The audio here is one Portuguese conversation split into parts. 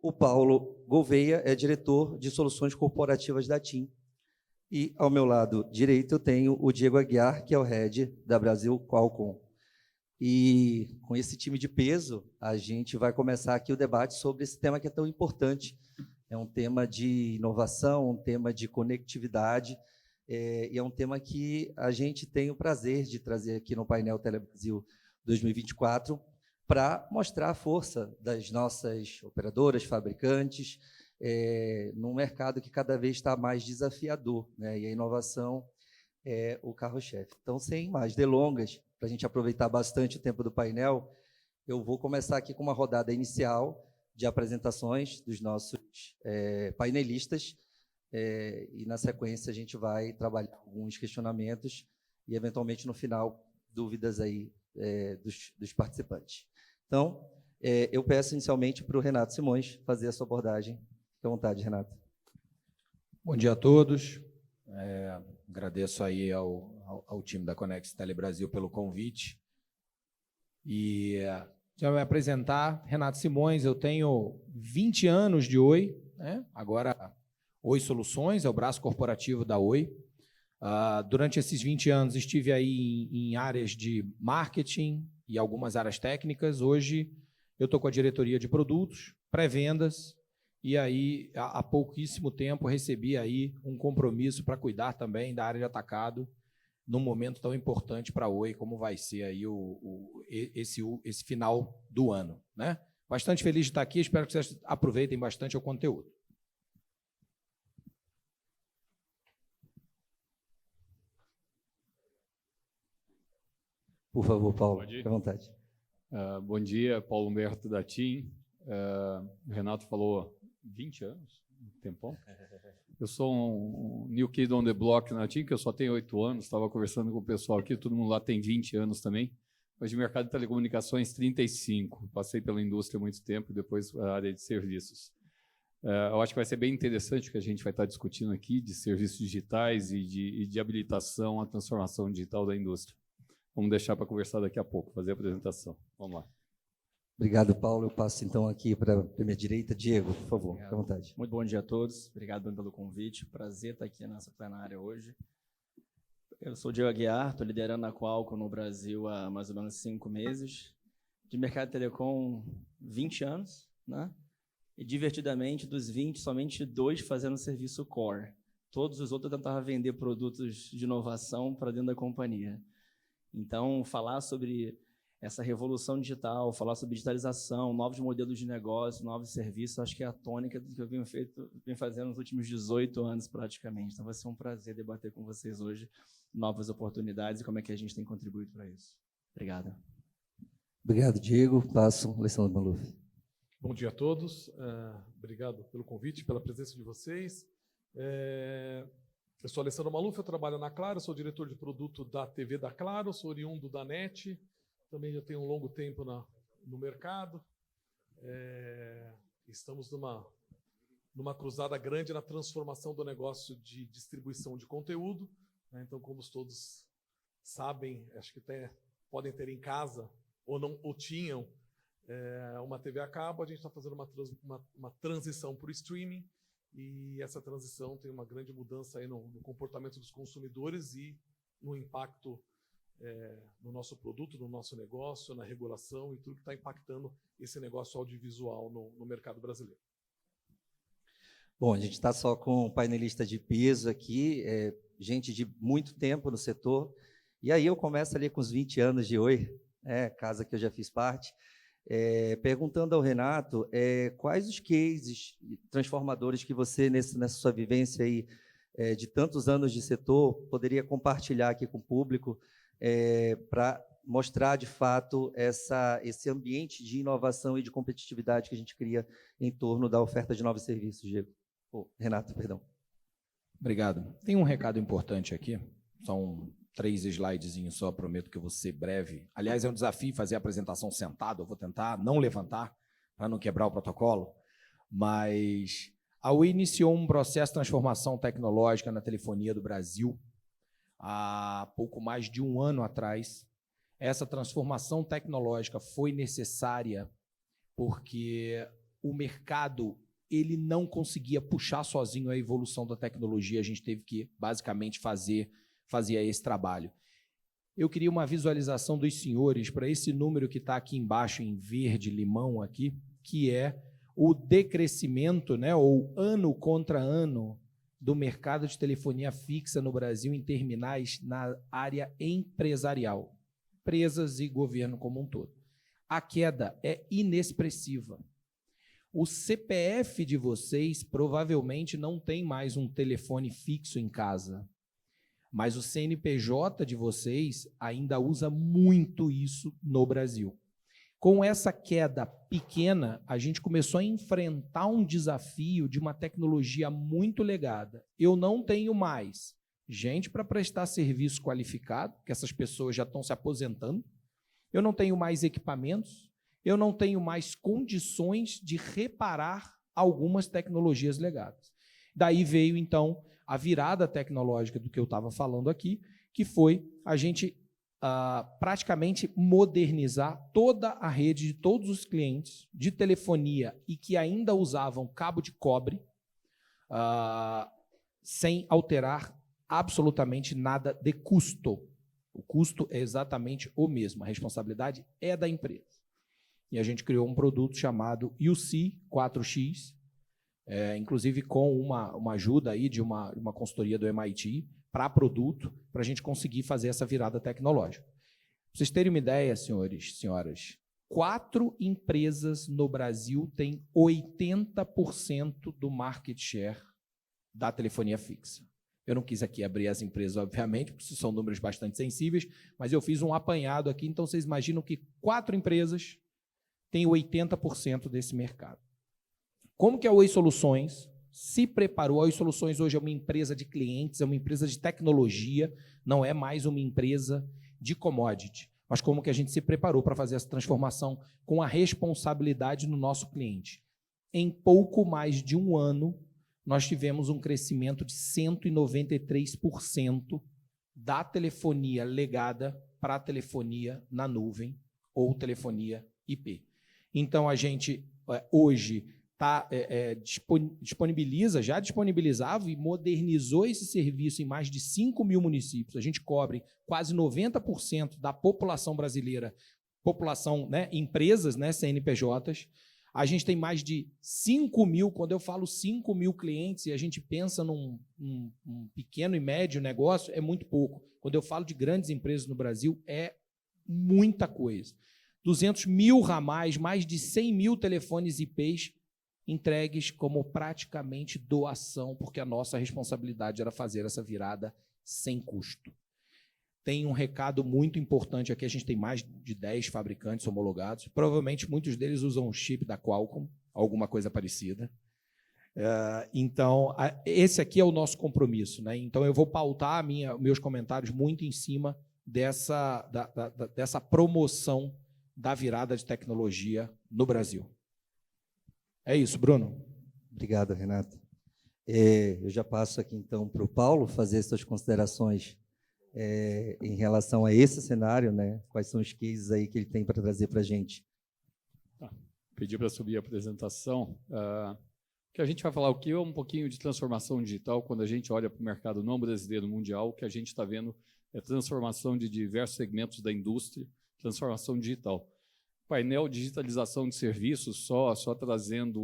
O Paulo Gouveia é diretor de soluções corporativas da TIM. E, ao meu lado direito, eu tenho o Diego Aguiar, que é o head da Brasil Qualcomm. E, com esse time de peso, a gente vai começar aqui o debate sobre esse tema que é tão importante. É um tema de inovação, um tema de conectividade, e é um tema que a gente tem o prazer de trazer aqui no painel Telebrasil 2024 para mostrar a força das nossas operadoras, fabricantes, num mercado que cada vez está mais desafiador, né? E a inovação é o carro-chefe. Então, sem mais delongas, para a gente aproveitar bastante o tempo do painel, eu vou começar aqui com uma rodada inicial de apresentações dos nossos painelistas, e, na sequência, a gente vai trabalhar alguns questionamentos e, eventualmente, no final, dúvidas aí dos participantes. Então, eu peço inicialmente para o Renato Simões fazer a sua abordagem. Fique à vontade, Renato. Bom dia a todos. Agradeço aí ao time da Conex Telebrasil pelo convite. E já me apresentar, Renato Simões, eu tenho 20 anos de Oi, né? Agora, Oi Soluções, é o braço corporativo da Oi. Durante esses 20 anos estive aí em áreas de marketing e algumas áreas técnicas. Hoje eu estou com a diretoria de produtos, pré-vendas, e aí há pouquíssimo tempo recebi aí um compromisso para cuidar também da área de atacado num momento tão importante para a Oi como vai ser aí esse final do ano, né? Bastante feliz de estar aqui, espero que vocês aproveitem bastante o conteúdo. Por favor, Paulo, fique à vontade. Bom dia, Paulo Humberto da TIM. O Renato falou 20 anos, um tempão. Eu sou um new kid on the block na TIM, que eu só tenho 8 anos, estava conversando com o pessoal aqui, todo mundo lá tem 20 anos também, mas de mercado de telecomunicações 35. Passei pela indústria há muito tempo e depois a área de serviços. Eu acho que vai ser bem interessante o que a gente vai estar discutindo aqui, de serviços digitais e de habilitação à transformação digital da indústria. Vamos deixar para conversar daqui a pouco, fazer a apresentação. Vamos lá. Obrigado, Paulo. Eu passo, então, aqui para a minha direita. Diego, por favor, fique à vontade. Muito bom dia a todos. Obrigado pelo convite. Prazer estar aqui nessa plenária hoje. Eu sou o Diego Aguiar, estou liderando a Qualcomm no Brasil há mais ou menos 5 meses. De mercado de telecom, 20 anos, né? E, divertidamente, dos 20, somente 2 fazendo serviço core. Todos os outros eu tentava vender produtos de inovação para dentro da companhia. Então, falar sobre essa revolução digital, falar sobre digitalização, novos modelos de negócio, novos serviços, acho que é a tônica do que eu venho fazendo nos últimos 18 anos, praticamente. Então, vai ser um prazer debater com vocês hoje novas oportunidades e como é que a gente tem contribuído para isso. Obrigado. Obrigado, Diego. Passo, Alessandro Maluf. Bom dia a todos. Obrigado pelo convite, pela presença de vocês. Eu sou Alessandro Maluf, eu trabalho na Claro, sou diretor de produto da TV da Claro, sou oriundo da NET, também já tenho um longo tempo no mercado. Estamos numa cruzada grande na transformação do negócio de distribuição de conteúdo, né? Então, como todos sabem, acho que até podem ter em casa, ou tinham, uma TV a cabo. A gente está fazendo uma transição para o streaming, e essa transição tem uma grande mudança aí no comportamento dos consumidores e no impacto no nosso produto, no nosso negócio, na regulação e tudo que está impactando esse negócio audiovisual no mercado brasileiro. Bom, a gente está só com um painelista de peso aqui, gente de muito tempo no setor, e aí eu começo ali com os 20 anos de Oi, casa que eu já fiz parte, perguntando ao Renato quais os cases transformadores que você, nessa sua vivência aí, de tantos anos de setor, poderia compartilhar aqui com o público para mostrar, de fato, esse ambiente de inovação e de competitividade que a gente cria em torno da oferta de novos serviços, Diego. Renato, perdão. Obrigado. Tem um recado importante aqui, são 3 slidezinhos só, prometo que eu vou ser breve. Aliás, é um desafio fazer a apresentação sentado, eu vou tentar não levantar, para não quebrar o protocolo, mas a Oi iniciou um processo de transformação tecnológica na telefonia do Brasil há pouco mais de 1 ano atrás. Essa transformação tecnológica foi necessária porque o mercado ele não conseguia puxar sozinho a evolução da tecnologia, a gente teve que, basicamente, fazer esse trabalho. Eu queria uma visualização dos senhores para esse número que está aqui embaixo, em verde, limão, aqui, que é o decrescimento, né, ou ano contra ano, do mercado de telefonia fixa no Brasil em terminais na área empresarial, empresas e governo como um todo. A queda é inexpressiva. O CPF de vocês provavelmente não tem mais um telefone fixo em casa, mas o CNPJ de vocês ainda usa muito isso no Brasil. Com essa queda pequena, a gente começou a enfrentar um desafio de uma tecnologia muito legada. Eu não tenho mais gente para prestar serviço qualificado, porque essas pessoas já estão se aposentando. Eu não tenho mais equipamentos. Eu não tenho mais condições de reparar algumas tecnologias legadas. Daí veio, então, a virada tecnológica do que eu estava falando aqui, que foi a gente praticamente modernizar toda a rede de todos os clientes de telefonia e que ainda usavam cabo de cobre, sem alterar absolutamente nada de custo. O custo é exatamente o mesmo, a responsabilidade é da empresa. E a gente criou um produto chamado UC 4X, inclusive com uma ajuda aí de uma consultoria do MIT para produto, para a gente conseguir fazer essa virada tecnológica. Para vocês terem uma ideia, senhores, senhoras, 4 empresas no Brasil têm 80% do market share da telefonia fixa. Eu não quis aqui abrir as empresas, obviamente, porque são números bastante sensíveis, mas eu fiz um apanhado aqui, então vocês imaginam que 4 empresas tem 80% desse mercado. Como que a Oi Soluções se preparou? A Oi Soluções hoje é uma empresa de clientes, é uma empresa de tecnologia, não é mais uma empresa de commodity. Mas como que a gente se preparou para fazer essa transformação com a responsabilidade no nosso cliente? Em pouco mais de um ano, nós tivemos um crescimento de 193% da telefonia legada para a telefonia na nuvem ou telefonia IP. Então, a gente hoje já disponibilizava e modernizou esse serviço em mais de 5 mil municípios. A gente cobre quase 90% da população brasileira, população, né, empresas, né, CNPJs. A gente tem mais de 5 mil, quando eu falo 5 mil clientes, e a gente pensa num pequeno e médio negócio, é muito pouco. Quando eu falo de grandes empresas no Brasil, é muita coisa. 200 mil ramais, mais de 100 mil telefones IPs entregues como praticamente doação, porque a nossa responsabilidade era fazer essa virada sem custo. Tem um recado muito importante aqui, a gente tem mais de 10 fabricantes homologados, provavelmente muitos deles usam um chip da Qualcomm, alguma coisa parecida. Então, esse aqui é o nosso compromisso, né? Então, eu vou pautar meus comentários muito em cima dessa promoção da virada de tecnologia no Brasil. É isso, Bruno. Obrigado, Renato. Eu já passo aqui, então, para o Paulo fazer suas considerações em relação a esse cenário, né? Quais são os cases aí que ele tem para trazer para a gente? Pedi para subir a apresentação. Que a gente vai falar o que é um pouquinho de transformação digital. Quando a gente olha para o mercado não brasileiro mundial, o que a gente está vendo é transformação de diversos segmentos da indústria, transformação digital. Painel digitalização de serviços, só trazendo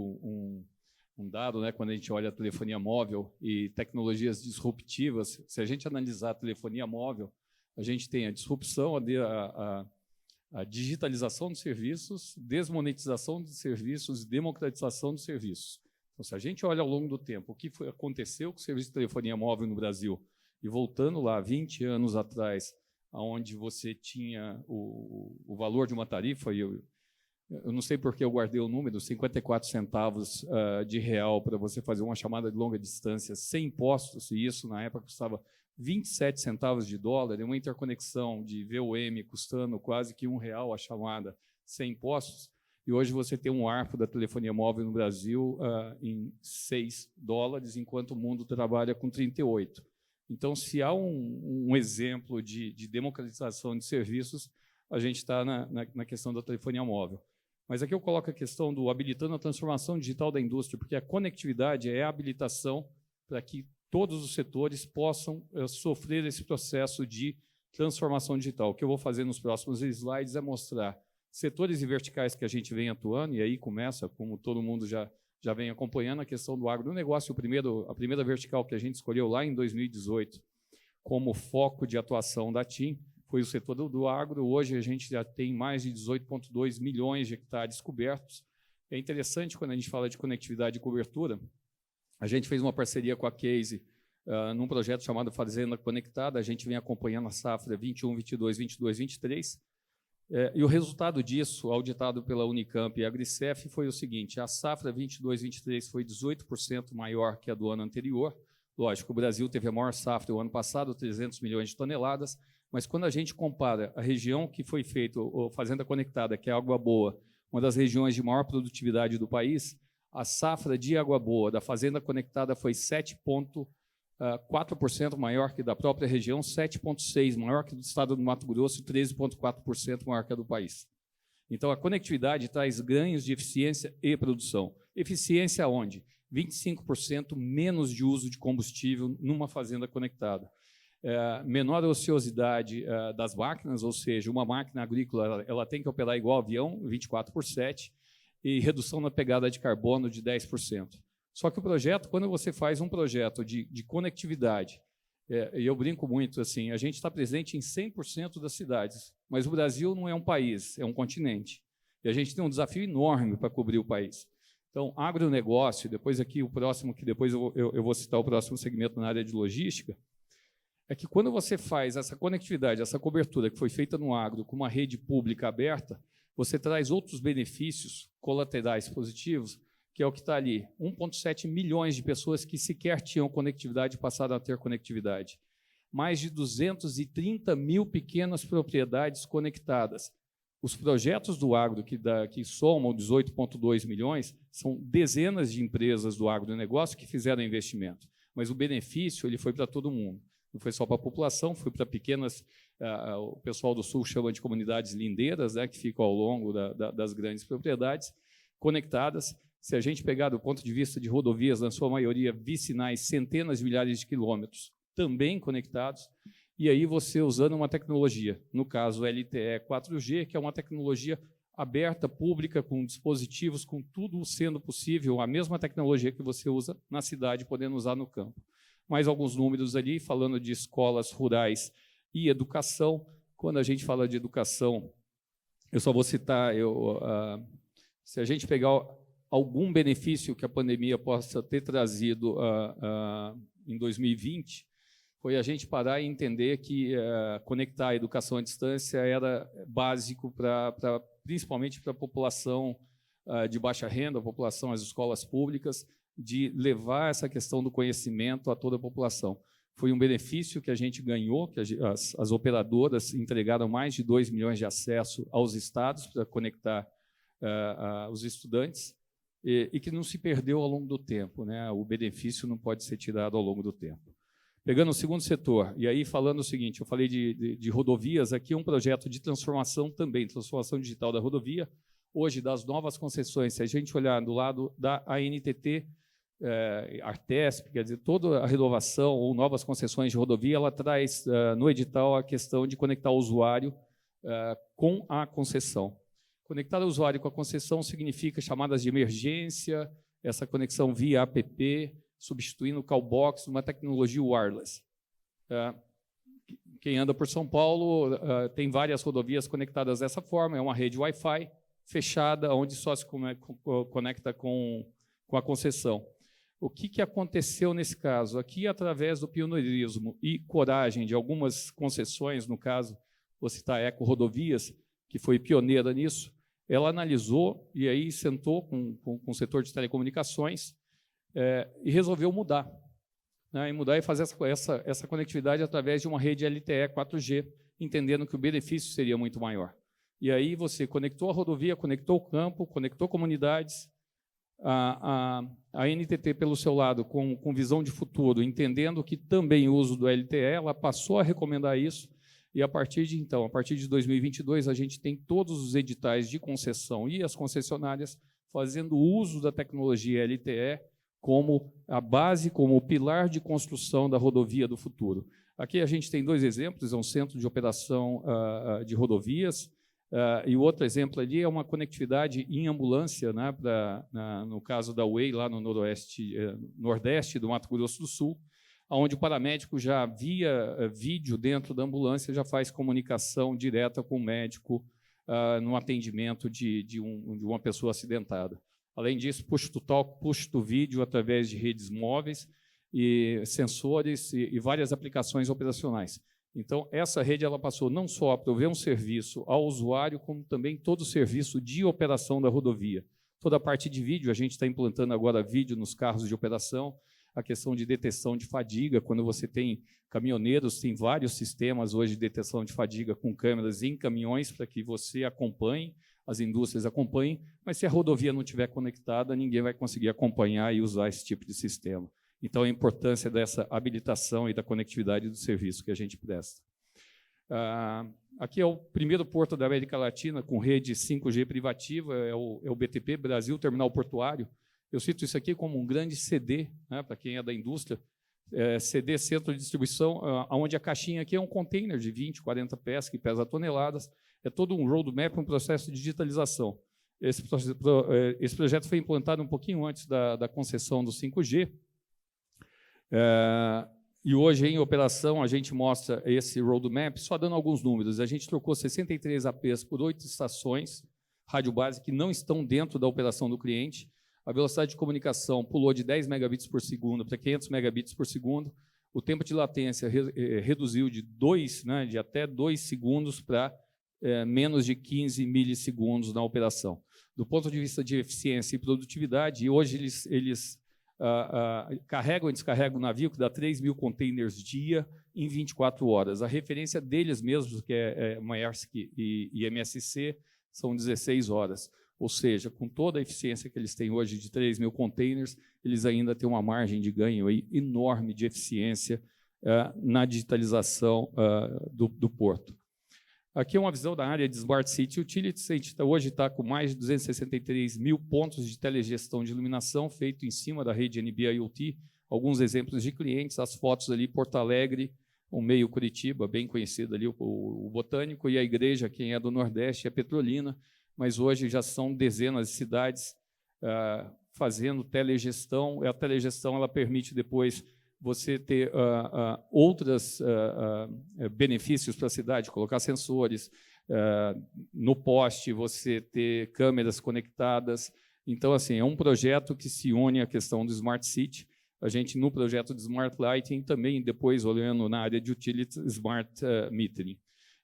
um dado, né, quando a gente olha a telefonia móvel e tecnologias disruptivas, se a gente analisar a telefonia móvel, a gente tem a disrupção, a digitalização de serviços, desmonetização de serviços e democratização de serviços. Então, se a gente olha ao longo do tempo o que aconteceu com o serviço de telefonia móvel no Brasil, e voltando lá 20 anos atrás, onde você tinha o valor de uma tarifa, e eu não sei porque eu guardei o número, 54 centavos de real para você fazer uma chamada de longa distância sem impostos, e isso na época custava 27 centavos de dólar, e uma interconexão de VoM custando quase que R$1 a chamada sem impostos, e hoje você tem um ARPU da telefonia móvel no Brasil em $6, enquanto o mundo trabalha com 38. Então, se há um exemplo de democratização de serviços, a gente está na questão da telefonia móvel. Mas aqui eu coloco a questão do habilitando a transformação digital da indústria, porque a conectividade é a habilitação para que todos os setores possam sofrer esse processo de transformação digital. O que eu vou fazer nos próximos slides é mostrar setores e verticais que a gente vem atuando, e aí começa, como todo mundo já vem acompanhando, a questão do agronegócio. A primeira vertical que a gente escolheu lá em 2018 como foco de atuação da TIM foi o setor do agro. Hoje a gente já tem mais de 18,2 milhões de hectares cobertos. É interessante quando a gente fala de conectividade e cobertura. A gente fez uma parceria com a Case num projeto chamado Fazenda Conectada. A gente vem acompanhando a safra 21, 22, 22, 23. E o resultado disso, auditado pela Unicamp e a Agricef, foi o seguinte: a safra 22, 23 foi 18% maior que a do ano anterior. Lógico, o Brasil teve a maior safra do ano passado, 300 milhões de toneladas, mas quando a gente compara a região que foi feita, a Fazenda Conectada, que é Água Boa, uma das regiões de maior produtividade do país, a safra de Água Boa da Fazenda Conectada foi 7,4% maior que da própria região, 7,6% maior que do estado do Mato Grosso e 13,4% maior que a do país. Então, a conectividade traz ganhos de eficiência e produção. Eficiência onde? 25% menos de uso de combustível numa fazenda conectada. Menor ociosidade das máquinas, ou seja, uma máquina agrícola ela tem que operar igual avião, 24/7, e redução na pegada de carbono de 10%. Só que o projeto, quando você faz um projeto de conectividade, e eu brinco muito assim, a gente está presente em 100% das cidades, mas o Brasil não é um país, é um continente. E a gente tem um desafio enorme para cobrir o país. Então, agronegócio, depois aqui o próximo, que depois eu vou citar o próximo segmento na área de logística, é que quando você faz essa conectividade, essa cobertura que foi feita no agro com uma rede pública aberta, você traz outros benefícios colaterais positivos, que é o que está ali, 1,7 milhões de pessoas que sequer tinham conectividade passaram a ter conectividade. Mais de 230 mil pequenas propriedades conectadas. Os projetos do agro que somam 18,2 milhões são dezenas de empresas do agronegócio que fizeram investimento, mas o benefício ele foi para todo mundo. Não foi só para a população, foi para pequenas, o pessoal do Sul chama de comunidades lindeiras, né, que ficam ao longo das grandes propriedades, conectadas. Se a gente pegar do ponto de vista de rodovias, na sua maioria, vicinais, centenas de milhares de quilômetros, também conectados, e aí você usando uma tecnologia, no caso LTE 4G, que é uma tecnologia aberta, pública, com dispositivos, com tudo sendo possível, a mesma tecnologia que você usa na cidade, podendo usar no campo. Mais alguns números ali, falando de escolas rurais e educação. Quando a gente fala de educação, eu só vou citar, se a gente pegar algum benefício que a pandemia possa ter trazido em 2020, foi a gente parar e entender que conectar a educação à distância era básico principalmente para a população de baixa renda, a população, as escolas públicas, de levar essa questão do conhecimento a toda a população. Foi um benefício que a gente ganhou, que as operadoras entregaram mais de 2 milhões de acesso aos estados para conectar os estudantes, e que não se perdeu ao longo do tempo, né? O benefício não pode ser tirado ao longo do tempo. Pegando o segundo setor, e aí falando o seguinte, eu falei de rodovias, aqui é um projeto de transformação também, transformação digital da rodovia. Hoje, das novas concessões, se a gente olhar do lado da ANTT, Artesp, quer dizer, toda a renovação ou novas concessões de rodovia, ela traz no edital a questão de conectar o usuário com a concessão. Conectar o usuário com a concessão significa chamadas de emergência, essa conexão via app, substituindo o callbox, uma tecnologia wireless. Quem anda por São Paulo tem várias rodovias conectadas dessa forma, é uma rede Wi-Fi fechada, onde só se conecta com a concessão. O que aconteceu nesse caso? Aqui, através do pioneirismo e coragem de algumas concessões, no caso, vou citar a Eco Rodovias, que foi pioneira nisso, ela analisou e aí sentou com o setor de telecomunicações e resolveu mudar. Né, e fazer essa conectividade através de uma rede LTE 4G, entendendo que o benefício seria muito maior. E aí você conectou a rodovia, conectou o campo, conectou comunidades, a ANTT, pelo seu lado, com visão de futuro, entendendo que também o uso do LTE, ela passou a recomendar isso, E a partir de 2022, a gente tem todos os editais de concessão e as concessionárias fazendo uso da tecnologia LTE como a base, como o pilar de construção da rodovia do futuro. Aqui a gente tem 2 exemplos, é um centro de operação de rodovias, e o outro exemplo ali é uma conectividade em ambulância, né, no caso da Way, lá no nordeste do Mato Grosso do Sul, onde o paramédico já, via vídeo dentro da ambulância, já faz comunicação direta com o médico no atendimento de uma pessoa acidentada. Além disso, push to talk, push to vídeo através de redes móveis, e sensores e várias aplicações operacionais. Então, essa rede ela passou não só a prover um serviço ao usuário, como também todo o serviço de operação da rodovia. Toda a parte de vídeo, a gente está implantando agora vídeo nos carros de operação, a questão de detecção de fadiga, quando você tem caminhoneiros, tem vários sistemas hoje de detecção de fadiga com câmeras em caminhões para que você acompanhe, as indústrias acompanhem, mas se a rodovia não estiver conectada, ninguém vai conseguir acompanhar e usar esse tipo de sistema. Então, a importância dessa habilitação e da conectividade do serviço que a gente presta. Aqui é o primeiro porto da América Latina com rede 5G privativa, é o BTP, Brasil Terminal Portuário. Eu cito isso aqui como um grande CD, né, para quem é da indústria, CD, centro de distribuição, onde a caixinha aqui é um container de 20, 40 pés, que pesa toneladas, é todo um roadmap, um processo de digitalização. Esse projeto foi implantado um pouquinho antes da concessão do 5G, e hoje, em operação, a gente mostra esse roadmap, só dando alguns números. A gente trocou 63 APs por 8 estações rádio base que não estão dentro da operação do cliente. A velocidade de comunicação pulou de 10 megabits por segundo para 500 megabits por segundo. O tempo de latência reduziu de até 2 segundos para menos de 15 milissegundos na operação. Do ponto de vista de eficiência e produtividade, hoje eles carregam e descarregam o navio, que dá 3.000 containers dia em 24 horas. A referência deles mesmos, que é Maersk e MSC, são 16 horas. Ou seja, com toda a eficiência que eles têm hoje de 3.000 containers, eles ainda têm uma margem de ganho aí enorme de eficiência na digitalização do porto. Aqui é uma visão da área de Smart City Utilities. A gente hoje está com mais de 263 mil pontos de telegestão de iluminação feito em cima da rede NB-IoT. Alguns exemplos de clientes, as fotos ali, Porto Alegre, o meio Curitiba, bem conhecido ali, o Botânico, e a igreja, quem é do Nordeste, é Petrolina, mas hoje já são dezenas de cidades fazendo telegestão. A telegestão ela permite depois você ter outros benefícios para a cidade, colocar sensores no poste, você ter câmeras conectadas. Então, assim, é um projeto que se une à questão do Smart City. A gente, no projeto de Smart Lighting, também depois, olhando na área de Utilities, Smart Metering.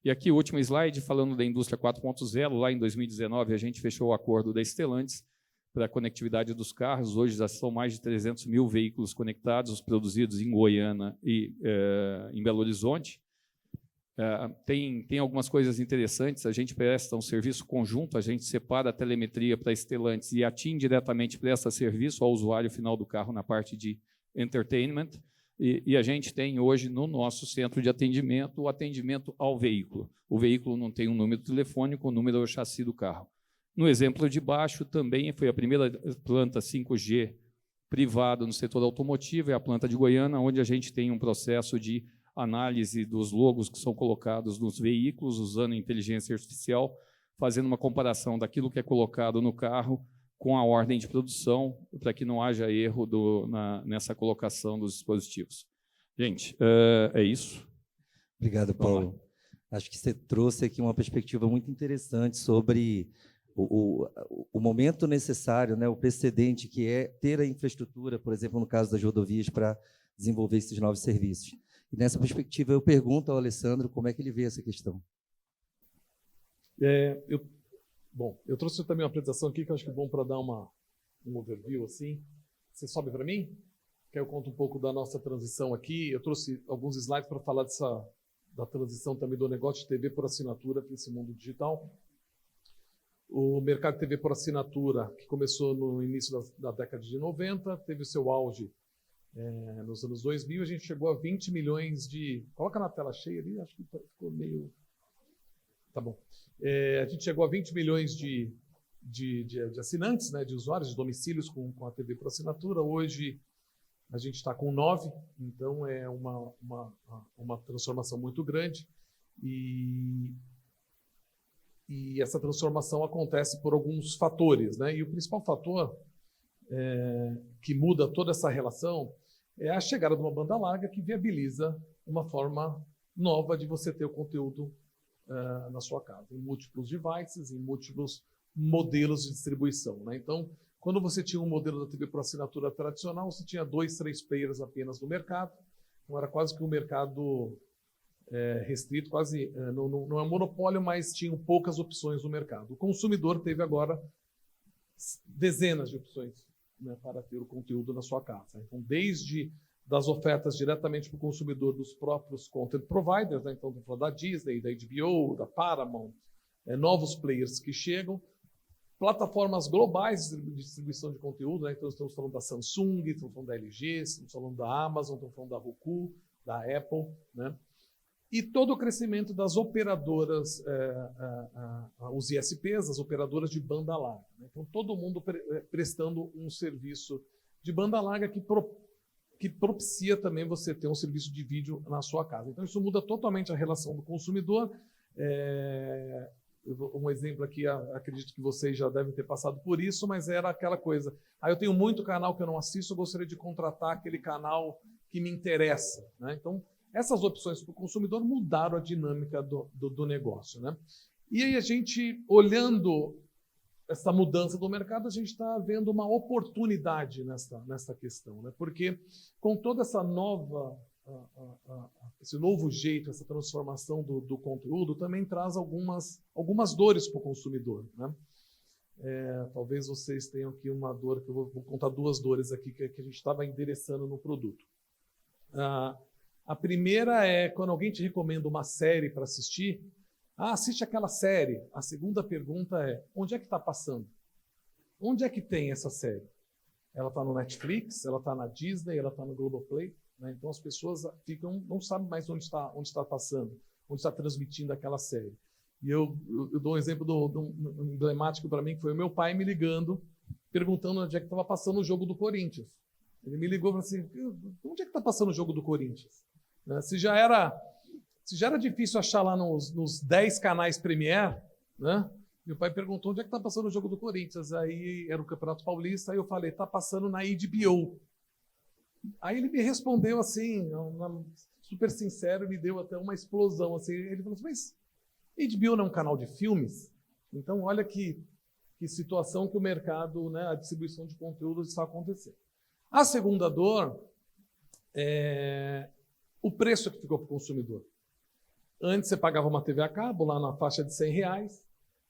E aqui, o último slide, falando da indústria 4.0. Lá em 2019, a gente fechou o acordo da Stellantis para a conectividade dos carros. Hoje já são mais de 300 mil veículos conectados, produzidos em Goiânia e em Belo Horizonte. Tem algumas coisas interessantes. A gente presta um serviço conjunto, a gente separa a telemetria para a Stellantis e a TIM diretamente presta serviço ao usuário final do carro na parte de entertainment. E a gente tem hoje no nosso centro de atendimento o atendimento ao veículo. O veículo não tem um número telefônico, o número é o chassi do carro. No exemplo de baixo, também foi a primeira planta 5G privada no setor automotivo, é a planta de Goiânia, onde a gente tem um processo de análise dos logos que são colocados nos veículos, usando inteligência artificial, fazendo uma comparação daquilo que é colocado no carro com a ordem de produção, para que não haja erro nessa colocação dos dispositivos. Gente, é isso. Obrigado, Paulo. Acho que você trouxe aqui uma perspectiva muito interessante sobre o momento necessário, né, o precedente que é ter a infraestrutura, por exemplo, no caso das rodovias, para desenvolver esses novos serviços. E nessa perspectiva, eu pergunto ao Alessandro como é que ele vê essa questão. Eu trouxe também uma apresentação aqui que eu acho que é bom para dar um overview assim. Você sobe para mim? Que eu conto um pouco da nossa transição aqui. Eu trouxe alguns slides para falar da transição também do negócio de TV por assinatura para esse mundo digital. O mercado de TV por assinatura, que começou no início da década de 90, teve o seu auge Nos anos 2000, a gente chegou a 20 milhões de... Coloca na tela cheia ali, acho que ficou meio... Tá bom. A gente chegou a 20 milhões de assinantes, né, de usuários, de domicílios com a TV por assinatura. Hoje, a gente está com 9, então é uma transformação muito grande. E essa transformação acontece por alguns fatores, né? E o principal fator que muda toda essa relação é a chegada de uma banda larga que viabiliza uma forma nova de você ter o conteúdo na sua casa, em múltiplos devices, em múltiplos modelos de distribuição, né? Então, quando você tinha um modelo da TV por assinatura tradicional, você tinha 2, 3 players apenas no mercado, então era quase que um mercado restrito, quase não é um monopólio, mas tinham poucas opções no mercado. O consumidor teve agora dezenas de opções, né, para ter o conteúdo na sua casa. Então, desde das ofertas diretamente para o consumidor dos próprios content providers, né? Então, estou falando da Disney, da HBO, da Paramount, novos players que chegam, plataformas globais de distribuição de conteúdo, né? Então, estamos falando da Samsung, estamos falando da LG, estamos falando da Amazon, estamos falando da Roku, da Apple, né? E todo o crescimento das operadoras, os ISPs, as operadoras de banda larga, né? Então, todo mundo prestando um serviço de banda larga que propicia também você ter um serviço de vídeo na sua casa. Então, isso muda totalmente a relação do consumidor. Um exemplo aqui, acredito que vocês já devem ter passado por isso, mas era aquela coisa, eu tenho muito canal que eu não assisto, eu gostaria de contratar aquele canal que me interessa, né? Então, essas opções para o consumidor mudaram a dinâmica do negócio, né? E aí a gente, olhando essa mudança do mercado, a gente está vendo uma oportunidade nessa questão, né? Porque com toda essa esse novo jeito, essa transformação do conteúdo, também traz algumas dores para o consumidor, né? Talvez vocês tenham aqui uma dor, que eu vou contar 2 dores aqui que a gente estava endereçando no produto. A primeira é quando alguém te recomenda uma série para assistir, assiste aquela série. A segunda pergunta é, onde é que está passando? Onde é que tem essa série? Ela está no Netflix, ela está na Disney, ela está no Globoplay, né? Então as pessoas não sabem mais onde está passando, onde está transmitindo aquela série. E eu dou um exemplo um emblemático para mim, que foi o meu pai me ligando, perguntando onde é que estava passando o jogo do Corinthians. Ele me ligou e falou assim, onde é que está passando o jogo do Corinthians? Se já era difícil achar lá nos 10 canais Premier, né? Meu pai perguntou onde é que está passando o jogo do Corinthians. Aí era o Campeonato Paulista, aí eu falei, está passando na HBO. Aí ele me respondeu assim, super sincero, me deu até uma explosão. Assim. Ele falou assim, mas HBO não é um canal de filmes? Então, olha que situação que o mercado, né, a distribuição de conteúdo está acontecendo. A segunda dor é o preço que ficou para o consumidor. Antes você pagava uma TV a cabo, lá na faixa de R$100,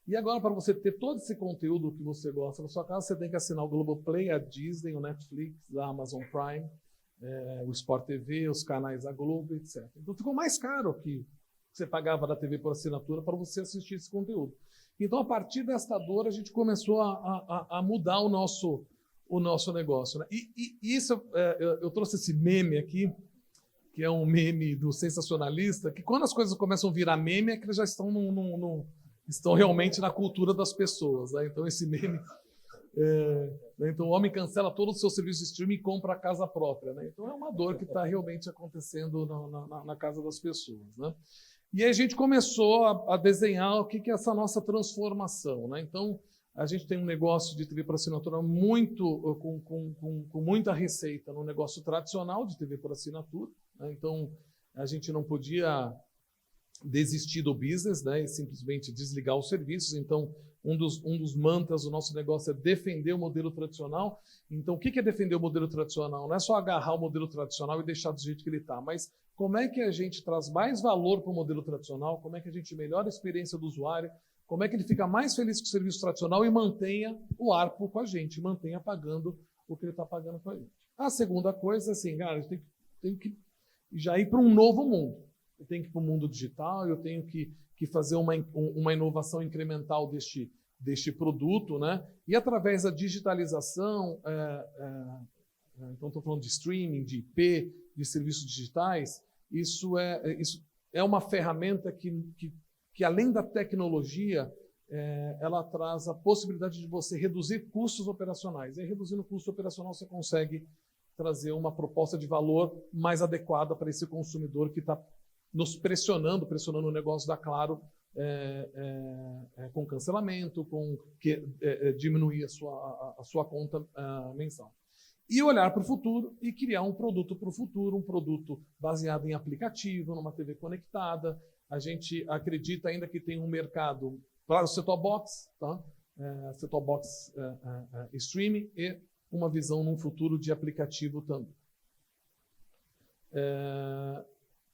e agora, para você ter todo esse conteúdo que você gosta na sua casa, você tem que assinar o Globoplay, a Disney, o Netflix, a Amazon Prime, o Sport TV, os canais da Globo, etc. Então ficou mais caro que você pagava da TV por assinatura para você assistir esse conteúdo. Então, a partir desta dor, a gente começou a mudar o nosso negócio, né? E isso, eu trouxe esse meme aqui, que é um meme do sensacionalista, que quando as coisas começam a virar meme, é que eles já estão realmente na cultura das pessoas, né? Então, esse meme... então, o homem cancela todo o seu serviço de streaming e compra a casa própria, né? Então, é uma dor que está realmente acontecendo na casa das pessoas, né? E aí a gente começou a desenhar o que é essa nossa transformação, né? Então, a gente tem um negócio de TV por assinatura com muita receita no negócio tradicional de TV por assinatura, né? Então, a gente não podia desistir do business, né, e simplesmente desligar os serviços. Então, um dos mantras do nosso negócio é defender o modelo tradicional. Então, o que é defender o modelo tradicional? Não é só agarrar o modelo tradicional e deixar do jeito que ele está, mas como é que a gente traz mais valor para o modelo tradicional, como é que a gente melhora a experiência do usuário, como é que ele fica mais feliz com o serviço tradicional e mantenha o ARPU com a gente, mantenha pagando o que ele está pagando com a gente. A segunda coisa é assim, cara, a gente tem que já ir para um novo mundo. Eu tenho que ir para o mundo digital, eu tenho que fazer uma inovação incremental deste produto, né? E através da digitalização, então estou falando de streaming, de IP, de serviços digitais, isso é uma ferramenta que além da tecnologia, ela traz a possibilidade de você reduzir custos operacionais. E aí, reduzindo o custo operacional, você consegue trazer uma proposta de valor mais adequada para esse consumidor que está nos pressionando o negócio da Claro com cancelamento, com diminuir a sua conta mensal. E olhar para o futuro e criar um produto para o futuro, um produto baseado em aplicativo, numa TV conectada. A gente acredita ainda que tem um mercado para o set-top box, tá? Set-top box streaming e uma visão num futuro de aplicativo também.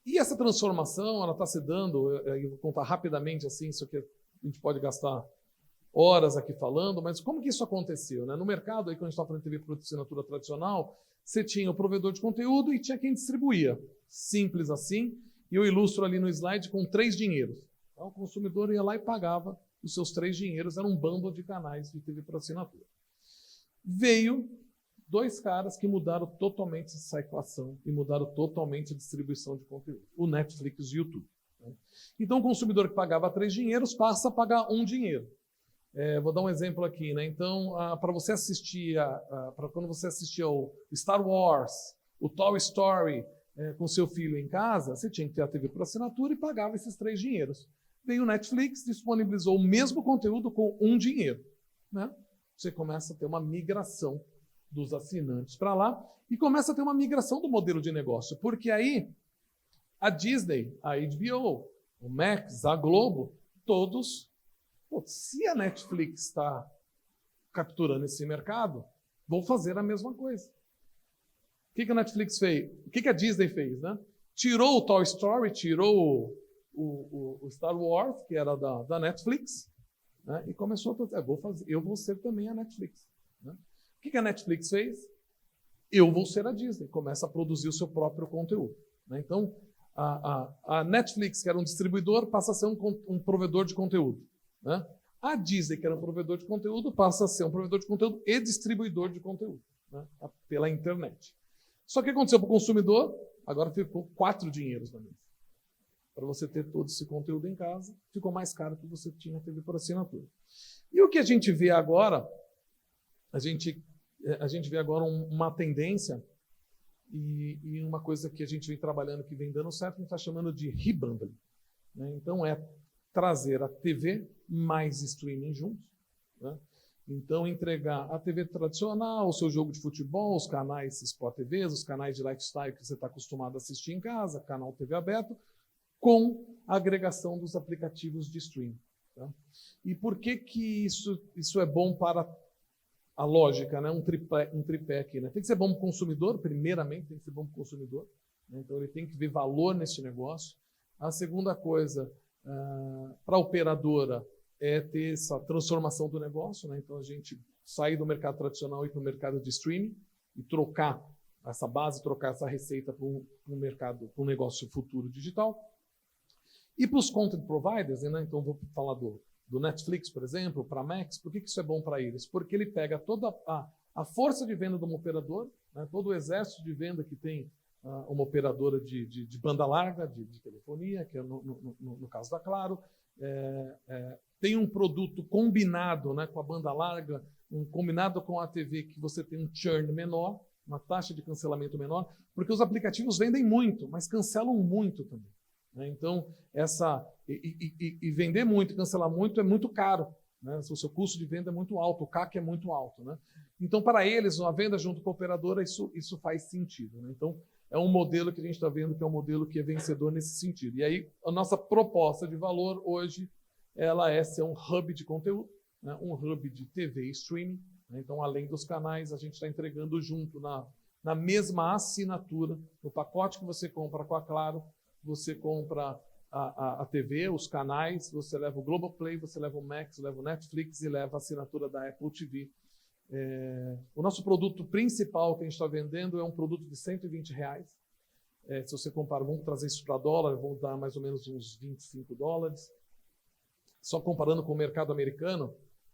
E essa transformação, ela está se dando, eu vou contar rapidamente assim, isso aqui a gente pode gastar horas aqui falando, mas como que isso aconteceu? Né? No mercado, aí, quando a gente está falando de TV por assinatura tradicional, você tinha o provedor de conteúdo e tinha quem distribuía. Simples assim. E eu ilustro ali no slide com 3 dinheiros. Então, o consumidor ia lá e pagava os seus 3 dinheiros, era um bundle de canais de TV por assinatura. Veio 2 caras que mudaram totalmente essa equação e mudaram totalmente a distribuição de conteúdo. O Netflix e o YouTube. Né? Então, o consumidor que pagava 3 dinheiros passa a pagar 1 dinheiro. Vou dar um exemplo aqui, né? Então, para você assistir, quando você assistia o Star Wars, o Toy Story, com seu filho em casa, você tinha que ter a TV por assinatura e pagava esses 3 dinheiros. Veio o Netflix, disponibilizou o mesmo conteúdo com 1 dinheiro. Né? Você começa a ter uma migração dos assinantes para lá e começa a ter uma migração do modelo de negócio, porque aí a Disney, a HBO, o Max, a Globo, todos... se a Netflix está capturando esse mercado, vou fazer a mesma coisa. O que a Netflix fez? O que a Disney fez? Né? Tirou o Toy Story, tirou o Star Wars, que era da Netflix, né? E começou a fazer, eu vou ser também a Netflix. Né? O que a Netflix fez? Eu vou ser a Disney. Começa a produzir o seu próprio conteúdo. Né? Então, a Netflix, que era um distribuidor, passa a ser um provedor de conteúdo. Né? A Disney, que era um provedor de conteúdo, passa a ser um provedor de conteúdo e distribuidor de conteúdo, né? Pela internet. Só que o que aconteceu para o consumidor? Agora ficou 4 dinheiros na mesa. Para você ter todo esse conteúdo em casa, ficou mais caro que você tinha a TV por assinatura. E o que a gente vê agora? A gente vê agora uma tendência e uma coisa que a gente vem trabalhando, que vem dando certo, a gente está chamando de rebundling. Né? Então, trazer a TV mais streaming juntos. Né? Então, entregar a TV tradicional, o seu jogo de futebol, os canais Sport TVs, os canais de lifestyle que você está acostumado a assistir em casa, canal TV aberto, com a agregação dos aplicativos de streaming. Tá? E por que isso é bom para a lógica, né? Um tripé aqui. Né? Tem que ser bom para o consumidor, primeiramente, tem que ser bom para o consumidor. Né? Então, ele tem que ver valor nesse negócio. A segunda coisa, para a operadora, ter essa transformação do negócio. Né? Então, a gente sair do mercado tradicional e ir para o mercado de streaming e trocar essa base, trocar essa receita para um mercado, para um negócio futuro digital. E para os content providers, né? Então, vou falar do Netflix, por exemplo, para a Max. Por que isso é bom para eles? Porque ele pega toda a força de venda de uma operadora, né? Todo o exército de venda que tem uma operadora de banda larga, de telefonia, que é no caso da Claro, tem um produto combinado, né, com a banda larga, combinado com a TV, que você tem um churn menor, uma taxa de cancelamento menor, porque os aplicativos vendem muito, mas cancelam muito também. Né? Então, vender muito e cancelar muito é muito caro. Né? O seu custo de venda é muito alto, o CAC é muito alto. Né? Então, para eles, uma venda junto com a operadora, isso faz sentido. Né? Então, é um modelo que a gente está vendo que é um modelo que é vencedor nesse sentido. E aí, a nossa proposta de valor hoje, ela é ser um hub de conteúdo, né? Um hub de TV e streaming. Né? Então, além dos canais, a gente está entregando junto na mesma assinatura, no pacote que você compra com a Claro, você compra a TV, os canais, você leva o Globoplay, você leva o Max, leva o Netflix e leva a assinatura da Apple TV. O nosso produto principal que a gente está vendendo é um produto de R$120. Se você compara, vamos trazer isso para dólar, vamos dar mais ou menos uns $25. Só comparando com o mercado americano,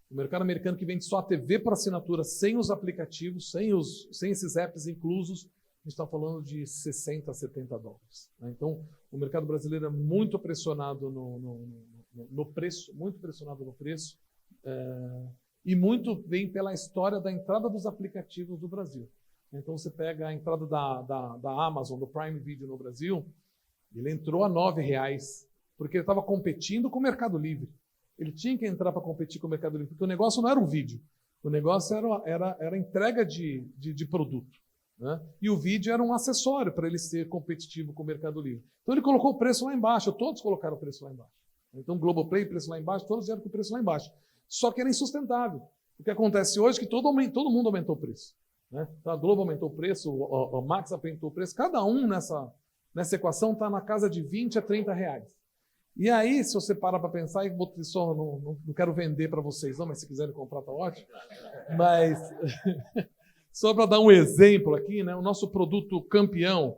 O mercado americano que vende só a TV por assinatura, sem os aplicativos, sem esses apps inclusos, a gente está falando de 60 a 70 dólares. Né? Então, o mercado brasileiro é muito pressionado no preço, muito pressionado no preço, e muito vem pela história da entrada dos aplicativos do Brasil. Então, você pega a entrada da Amazon, do Prime Video no Brasil, ele entrou a R$ 9,00, porque ele estava competindo com o Mercado Livre. Ele tinha que entrar para competir com o Mercado Livre, porque o negócio não era um vídeo, o negócio era a entrega de produto. Né? E o vídeo era um acessório para ele ser competitivo com o Mercado Livre. Então ele colocou o preço lá embaixo, todos colocaram o preço lá embaixo. Então Globoplay, preço lá embaixo, todos vieram com o preço lá embaixo. Só que era insustentável. O que acontece hoje é que todo mundo aumentou o preço. Né? Então, a Globo aumentou o preço, a Max aumentou o preço, cada um nessa equação está na casa de 20 a 30 reais. E aí, se você parar para pensar, e só não quero vender para vocês, não, mas se quiserem comprar, está ótimo. Mas, só para dar um exemplo aqui, né, o nosso produto campeão,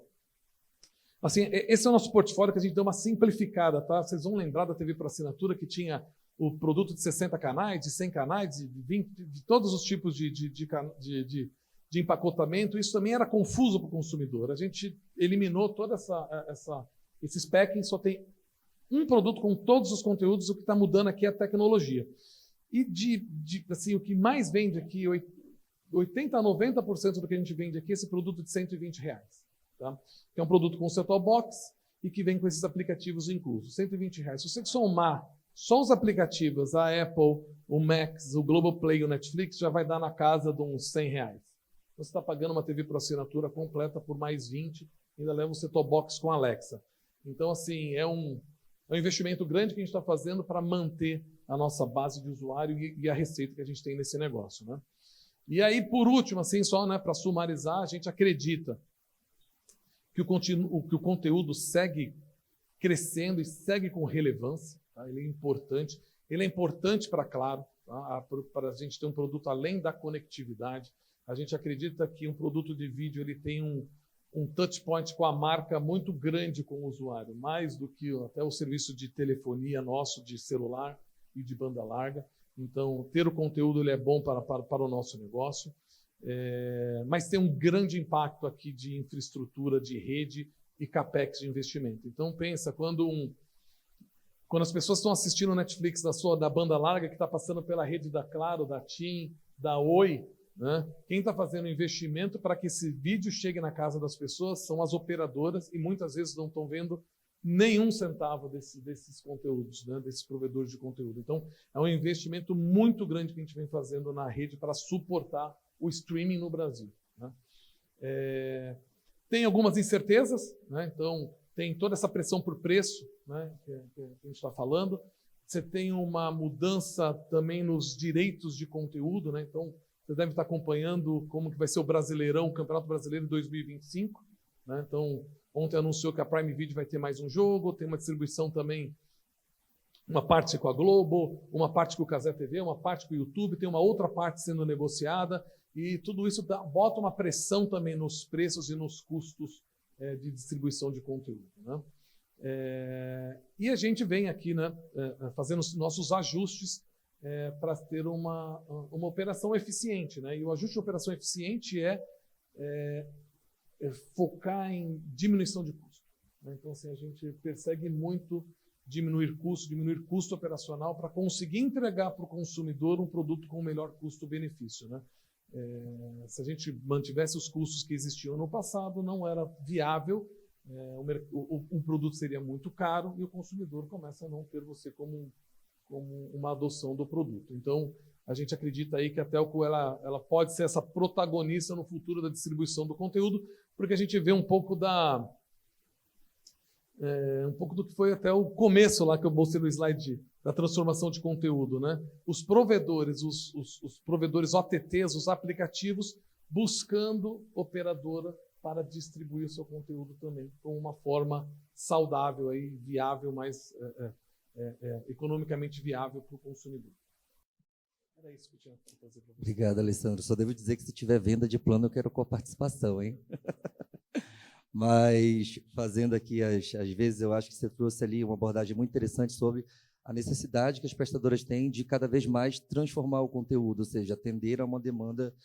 assim, esse é o nosso portfólio que a gente deu uma simplificada, tá? Vocês vão lembrar da TV por assinatura que tinha o produto de 60 canais, de 100 canais, de 20, de todos os tipos de empacotamento. Isso também era confuso para o consumidor. A gente eliminou toda esse packing, só tem um produto com todos os conteúdos. O que está mudando aqui é a tecnologia. E assim, o que mais vende aqui, 80% a 90% do que a gente vende aqui é esse produto de R$120. Tá? Que é um produto com set-top box e que vem com esses aplicativos inclusos. R$120. Se você somar só os aplicativos, a Apple, o Max, o Globoplay e o Netflix, já vai dar na casa de uns R$100. Você está pagando uma TV por assinatura completa por mais 20, ainda leva um set-top box com Alexa. Então, assim, é um investimento grande que a gente está fazendo para manter a nossa base de usuário e a receita que a gente tem nesse negócio. Né? E aí, por último, assim, só, né, para sumarizar, a gente acredita que o conteúdo segue crescendo e segue com relevância. Tá? Ele é importante. Ele é importante para Claro, tá? Para a gente ter um produto além da conectividade. A gente acredita que um produto de vídeo ele tem um touch point com a marca muito grande com o usuário, mais do que até o serviço de telefonia nosso, de celular e de banda larga. Então, ter o conteúdo ele é bom para o nosso negócio, mas tem um grande impacto aqui de infraestrutura, de rede e capex de investimento. Então, pensa, quando as pessoas estão assistindo o Netflix da banda larga, que está passando pela rede da Claro, da TIM, da Oi, né? Quem está fazendo investimento para que esse vídeo chegue na casa das pessoas são as operadoras e muitas vezes não estão vendo nenhum centavo desses conteúdos, né? Desses provedores de conteúdo. Então, é um investimento muito grande que a gente vem fazendo na rede para suportar o streaming no Brasil. Né? Tem algumas incertezas, né? Então, tem toda essa pressão por preço, né? que a gente está falando. Você tem uma mudança também nos direitos de conteúdo, né? Então, você deve estar acompanhando como que vai ser o Brasileirão, o Campeonato Brasileiro de 2025. Né? Então, ontem anunciou que a Prime Video vai ter mais um jogo, tem uma distribuição também, uma parte com a Globo, uma parte com o Cazé TV, uma parte com o YouTube, tem uma outra parte sendo negociada, e tudo isso bota uma pressão também nos preços e nos custos de distribuição de conteúdo. Né? E a gente vem aqui, né, fazendo os nossos ajustes para ter uma operação eficiente. Né? E o ajuste de operação eficiente é focar em diminuição de custo. Né? Então, assim, a gente persegue muito diminuir custo operacional para conseguir entregar para o consumidor um produto com o melhor custo-benefício. Né? Se a gente mantivesse os custos que existiam no passado, não era viável, o produto seria muito caro e o consumidor começa a não ter você como uma adoção do produto. Então, a gente acredita aí que a Telco ela pode ser essa protagonista no futuro da distribuição do conteúdo, porque a gente vê um pouco do que foi até o começo lá que eu mostrei no slide da transformação de conteúdo, né? Os provedores, os provedores OTTs, os aplicativos, buscando operadora para distribuir o seu conteúdo também, com uma forma saudável, aí, viável, mais economicamente viável para o consumidor. Era isso que eu tinha para fazer para você. Obrigado, Alessandro. Só devo dizer que se tiver venda de plano, eu quero coparticipação, hein? Mas, fazendo aqui, às vezes, eu acho que você trouxe ali uma abordagem muito interessante sobre a necessidade que as prestadoras têm de cada vez mais transformar o conteúdo, ou seja, atender a uma demanda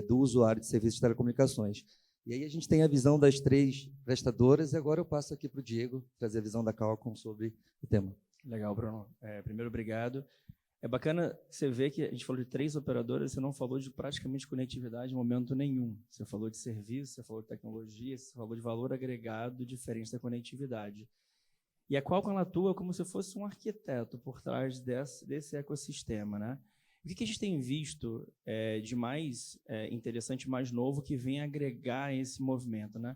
do usuário de serviços de telecomunicações. E aí a gente tem a visão das 3 prestadoras, e agora eu passo aqui para o Diego trazer a visão da Qualcomm sobre o tema. Legal, Bruno. Primeiro, obrigado. É bacana você ver que a gente falou de 3 operadoras, você não falou de praticamente conectividade em momento nenhum. Você falou de serviço, você falou de tecnologia, você falou de valor agregado diferente da conectividade. E a Qualcomm ela atua como se fosse um arquiteto por trás desse ecossistema, né? O que a gente tem visto de mais interessante, mais novo, que vem agregar esse movimento, né?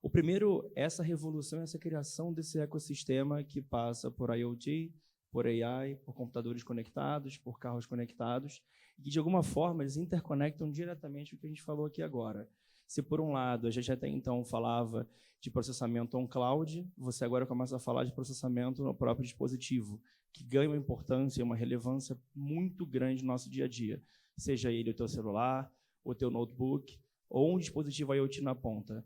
O primeiro, essa revolução, essa criação desse ecossistema que passa por IoT, por AI, por computadores conectados, por carros conectados, e que, de alguma forma, eles interconectam diretamente o que a gente falou aqui agora. Se, por um lado, a gente até então falava de processamento on cloud, você agora começa a falar de processamento no próprio dispositivo, que ganha uma importância e uma relevância muito grande no nosso dia a dia, seja ele o teu celular, o teu notebook, ou um dispositivo IoT na ponta.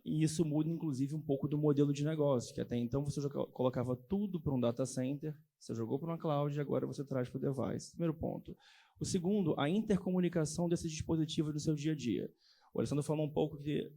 E isso muda, inclusive, um pouco do modelo de negócio, que até então você já colocava tudo para um data center, você jogou para uma cloud e agora você traz para o device. Primeiro ponto. O segundo, a intercomunicação desses dispositivos no seu dia a dia. O Alessandro falou um pouco que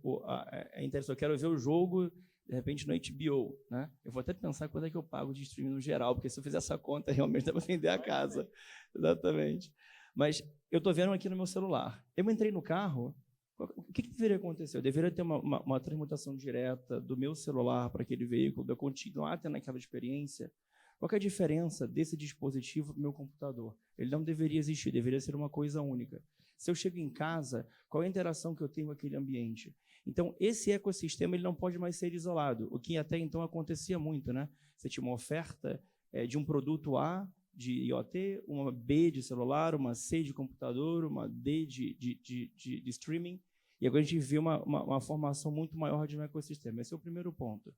é interessante, eu quero ver o jogo, de repente, no HBO. Né? Eu vou até pensar quanto é que eu pago de streaming no geral, porque se eu fizer essa conta, realmente dá para vender a casa. Exatamente. Mas eu estou vendo aqui no meu celular. Eu entrei no carro, o que deveria acontecer? Eu deveria ter uma transmutação direta do meu celular para aquele veículo, de eu continuar tendo aquela experiência. Qual que é a diferença desse dispositivo para o meu computador? Ele não deveria existir, deveria ser uma coisa única. Se eu chego em casa, qual é a interação que eu tenho com aquele ambiente? Então, esse ecossistema ele não pode mais ser isolado, o que até então acontecia muito, né? Você tinha uma oferta de um produto A de IoT, uma B de celular, uma C de computador, uma D de streaming, e agora a gente vê uma formação muito maior de um ecossistema. Esse é o primeiro ponto.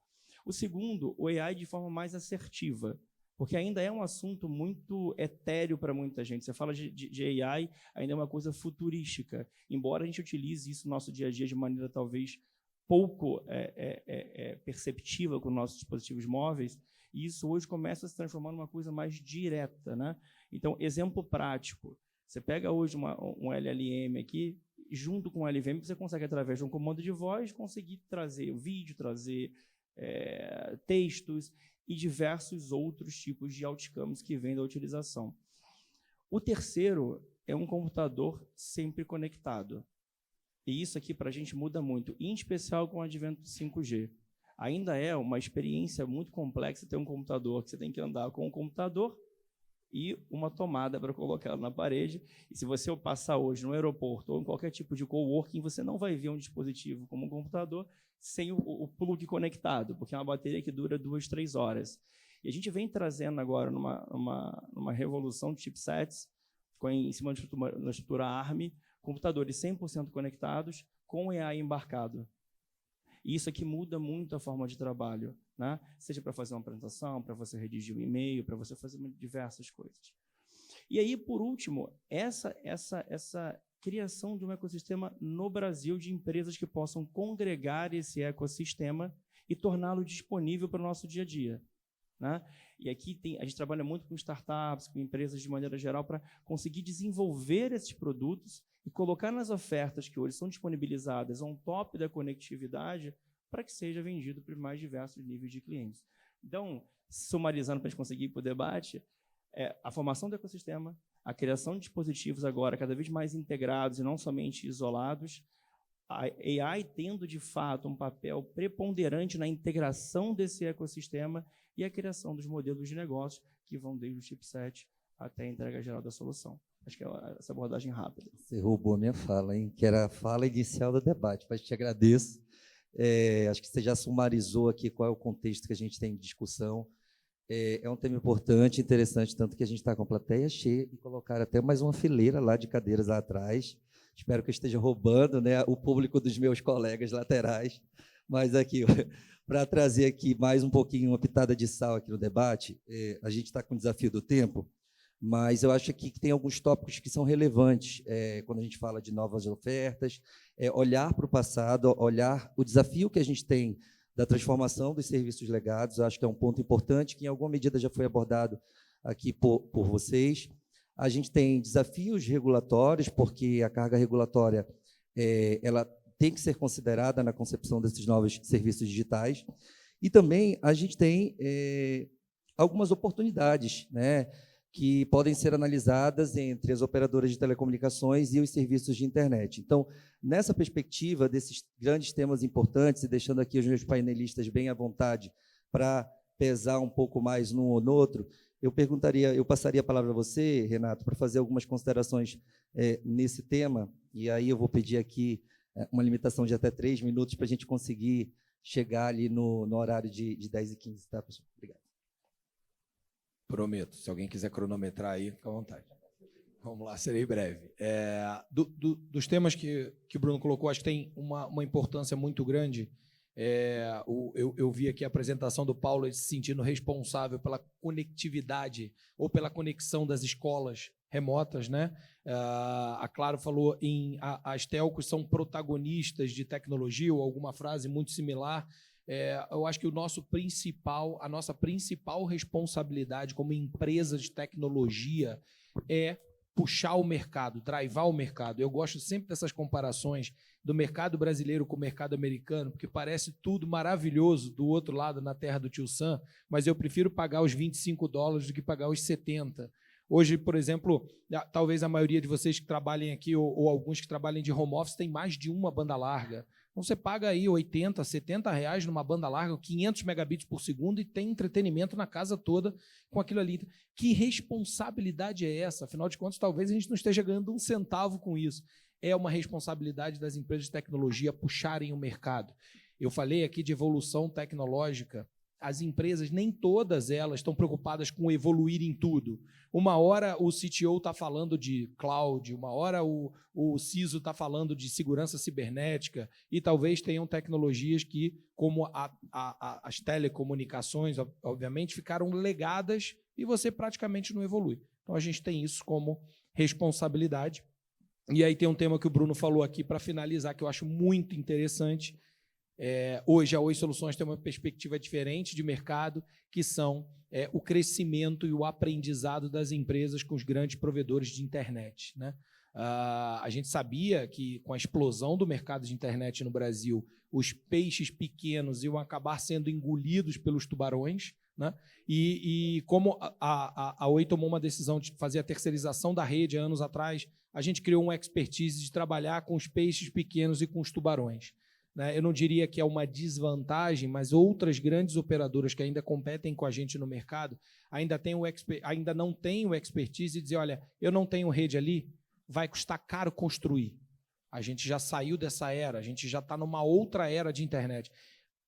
O segundo, o AI de forma mais assertiva, porque ainda é um assunto muito etéreo para muita gente. Você fala de AI, ainda é uma coisa futurística, embora a gente utilize isso no nosso dia a dia de maneira talvez pouco perceptiva com nossos dispositivos móveis, e isso hoje começa a se transformar numa coisa mais direta, né? Então, exemplo prático, você pega hoje um LLM aqui, junto com o LVM, você consegue, através de um comando de voz, conseguir trazer vídeo, trazer textos e diversos outros tipos de outcomes que vêm da utilização. O terceiro é um computador sempre conectado. E isso aqui para a gente muda muito, em especial com o advento do 5G. Ainda é uma experiência muito complexa ter um computador, que você tem que andar com um computador e uma tomada para colocar na parede. E se você passar hoje no aeroporto ou em qualquer tipo de coworking, você não vai ver um dispositivo como um computador sem o plug conectado, porque é uma bateria que dura 2, 3 horas. E a gente vem trazendo agora numa revolução de chipsets, em cima da estrutura ARM, computadores 100% conectados com AI embarcado. E isso aqui muda muito a forma de trabalho, né? Seja para fazer uma apresentação, para você redigir um e-mail, para você fazer diversas coisas. E aí, por último, essa criação de um ecossistema no Brasil de empresas que possam congregar esse ecossistema e torná-lo disponível para o nosso dia a dia. Né? E aqui a gente trabalha muito com startups, com empresas de maneira geral, para conseguir desenvolver esses produtos e colocar nas ofertas que hoje são disponibilizadas on top da conectividade para que seja vendido para mais diversos níveis de clientes. Então, sumarizando para a gente conseguir ir para o debate, a formação do ecossistema, a criação de dispositivos agora cada vez mais integrados e não somente isolados, a AI tendo, de fato, um papel preponderante na integração desse ecossistema e a criação dos modelos de negócio que vão desde o chipset até a entrega geral da solução. Acho que é essa abordagem rápida. Você roubou a minha fala, hein? Que era a fala inicial do debate, mas te agradeço. Acho que você já sumarizou aqui qual é o contexto que a gente tem de discussão. É um tema importante, interessante, tanto que a gente está com a plateia cheia e colocar até mais uma fileira lá de cadeiras lá atrás. Espero que eu esteja roubando, né, o público dos meus colegas laterais, mas aqui, para trazer aqui mais um pouquinho, uma pitada de sal aqui no debate, a gente está com o desafio do tempo, mas eu acho aqui que tem alguns tópicos que são relevantes quando a gente fala de novas ofertas, olhar para o passado, olhar o desafio que a gente tem da transformação dos serviços legados. Eu acho que é um ponto importante, que em alguma medida já foi abordado aqui por vocês. A gente tem desafios regulatórios, porque a carga regulatória ela tem que ser considerada na concepção desses novos serviços digitais. E também a gente tem algumas oportunidades, né, que podem ser analisadas entre as operadoras de telecomunicações e os serviços de internet. Então, nessa perspectiva desses grandes temas importantes, e deixando aqui os meus painelistas bem à vontade para pesar um pouco mais num ou no outro, eu passaria a palavra a você, Renato, para fazer algumas considerações nesse tema, e aí eu vou pedir aqui uma limitação de até 3 minutos para a gente conseguir chegar ali no horário de 10h15, tá, pessoal? Obrigado. Prometo. Se alguém quiser cronometrar aí, fica à vontade. Vamos lá, serei breve. Dos temas que o Bruno colocou, acho que tem uma importância muito grande. Eu vi aqui a apresentação do Paulo se sentindo responsável pela conectividade ou pela conexão das escolas remotas, né? A Claro falou as telcos são protagonistas de tecnologia, ou alguma frase muito similar. Eu acho que a nossa principal responsabilidade como empresa de tecnologia é puxar o mercado, drivar o mercado. Eu gosto sempre dessas comparações do mercado brasileiro com o mercado americano, porque parece tudo maravilhoso do outro lado, na terra do tio Sam, mas eu prefiro pagar os $25 do que pagar os 70. Hoje, por exemplo, talvez a maioria de vocês que trabalhem aqui, ou alguns que trabalhem de home office, tem mais de uma banda larga. Então, você paga aí 80, 70 reais numa banda larga, 500 megabits por segundo, e tem entretenimento na casa toda com aquilo ali. Que responsabilidade é essa? Afinal de contas, talvez a gente não esteja ganhando um centavo com isso. É uma responsabilidade das empresas de tecnologia puxarem o mercado. Eu falei aqui de evolução tecnológica. As empresas, nem todas elas estão preocupadas com evoluir em tudo. Uma hora o CTO está falando de cloud, uma hora o CISO está falando de segurança cibernética, e talvez tenham tecnologias que, como as telecomunicações, obviamente, ficaram legadas e você praticamente não evolui. Então, a gente tem isso como responsabilidade. E aí tem um tema que o Bruno falou aqui para finalizar, que eu acho muito interessante. Hoje a Oi Soluções tem uma perspectiva diferente de mercado, que são o crescimento e o aprendizado das empresas com os grandes provedores de internet, né? A gente sabia que, com a explosão do mercado de internet no Brasil, os peixes pequenos iam acabar sendo engolidos pelos tubarões, né? E como a Oi tomou uma decisão de fazer a terceirização da rede há anos atrás, a gente criou uma expertise de trabalhar com os peixes pequenos e com os tubarões. Eu não diria que é uma desvantagem, mas outras grandes operadoras que ainda competem com a gente no mercado ainda não têm o expertise de dizer, olha, eu não tenho rede ali, vai custar caro construir. A gente já saiu dessa era, a gente já está numa outra era de internet.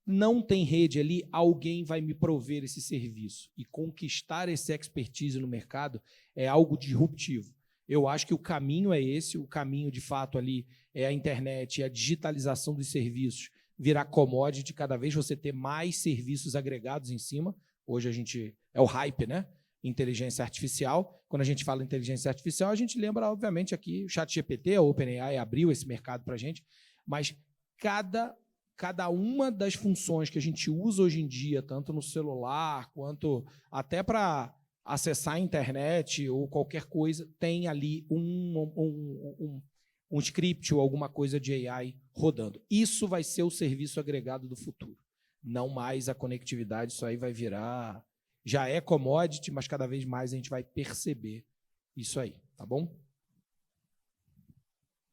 Não tem rede ali, alguém vai me prover esse serviço. E conquistar esse expertise no mercado é algo disruptivo. Eu acho que o caminho é esse, o caminho, de fato, ali é a internet, é a digitalização dos serviços, virar commodity, cada vez você ter mais serviços agregados em cima. Hoje é o hype, né? Inteligência artificial. Quando a gente fala em inteligência artificial, a gente lembra, obviamente, aqui o ChatGPT, a OpenAI abriu esse mercado para a gente, mas cada uma das funções que a gente usa hoje em dia, tanto no celular, quanto até para acessar a internet ou qualquer coisa, tem ali um script ou alguma coisa de AI rodando. Isso vai ser o serviço agregado do futuro. Não mais a conectividade, isso aí vai virar... Já é commodity, mas cada vez mais a gente vai perceber isso aí, tá bom?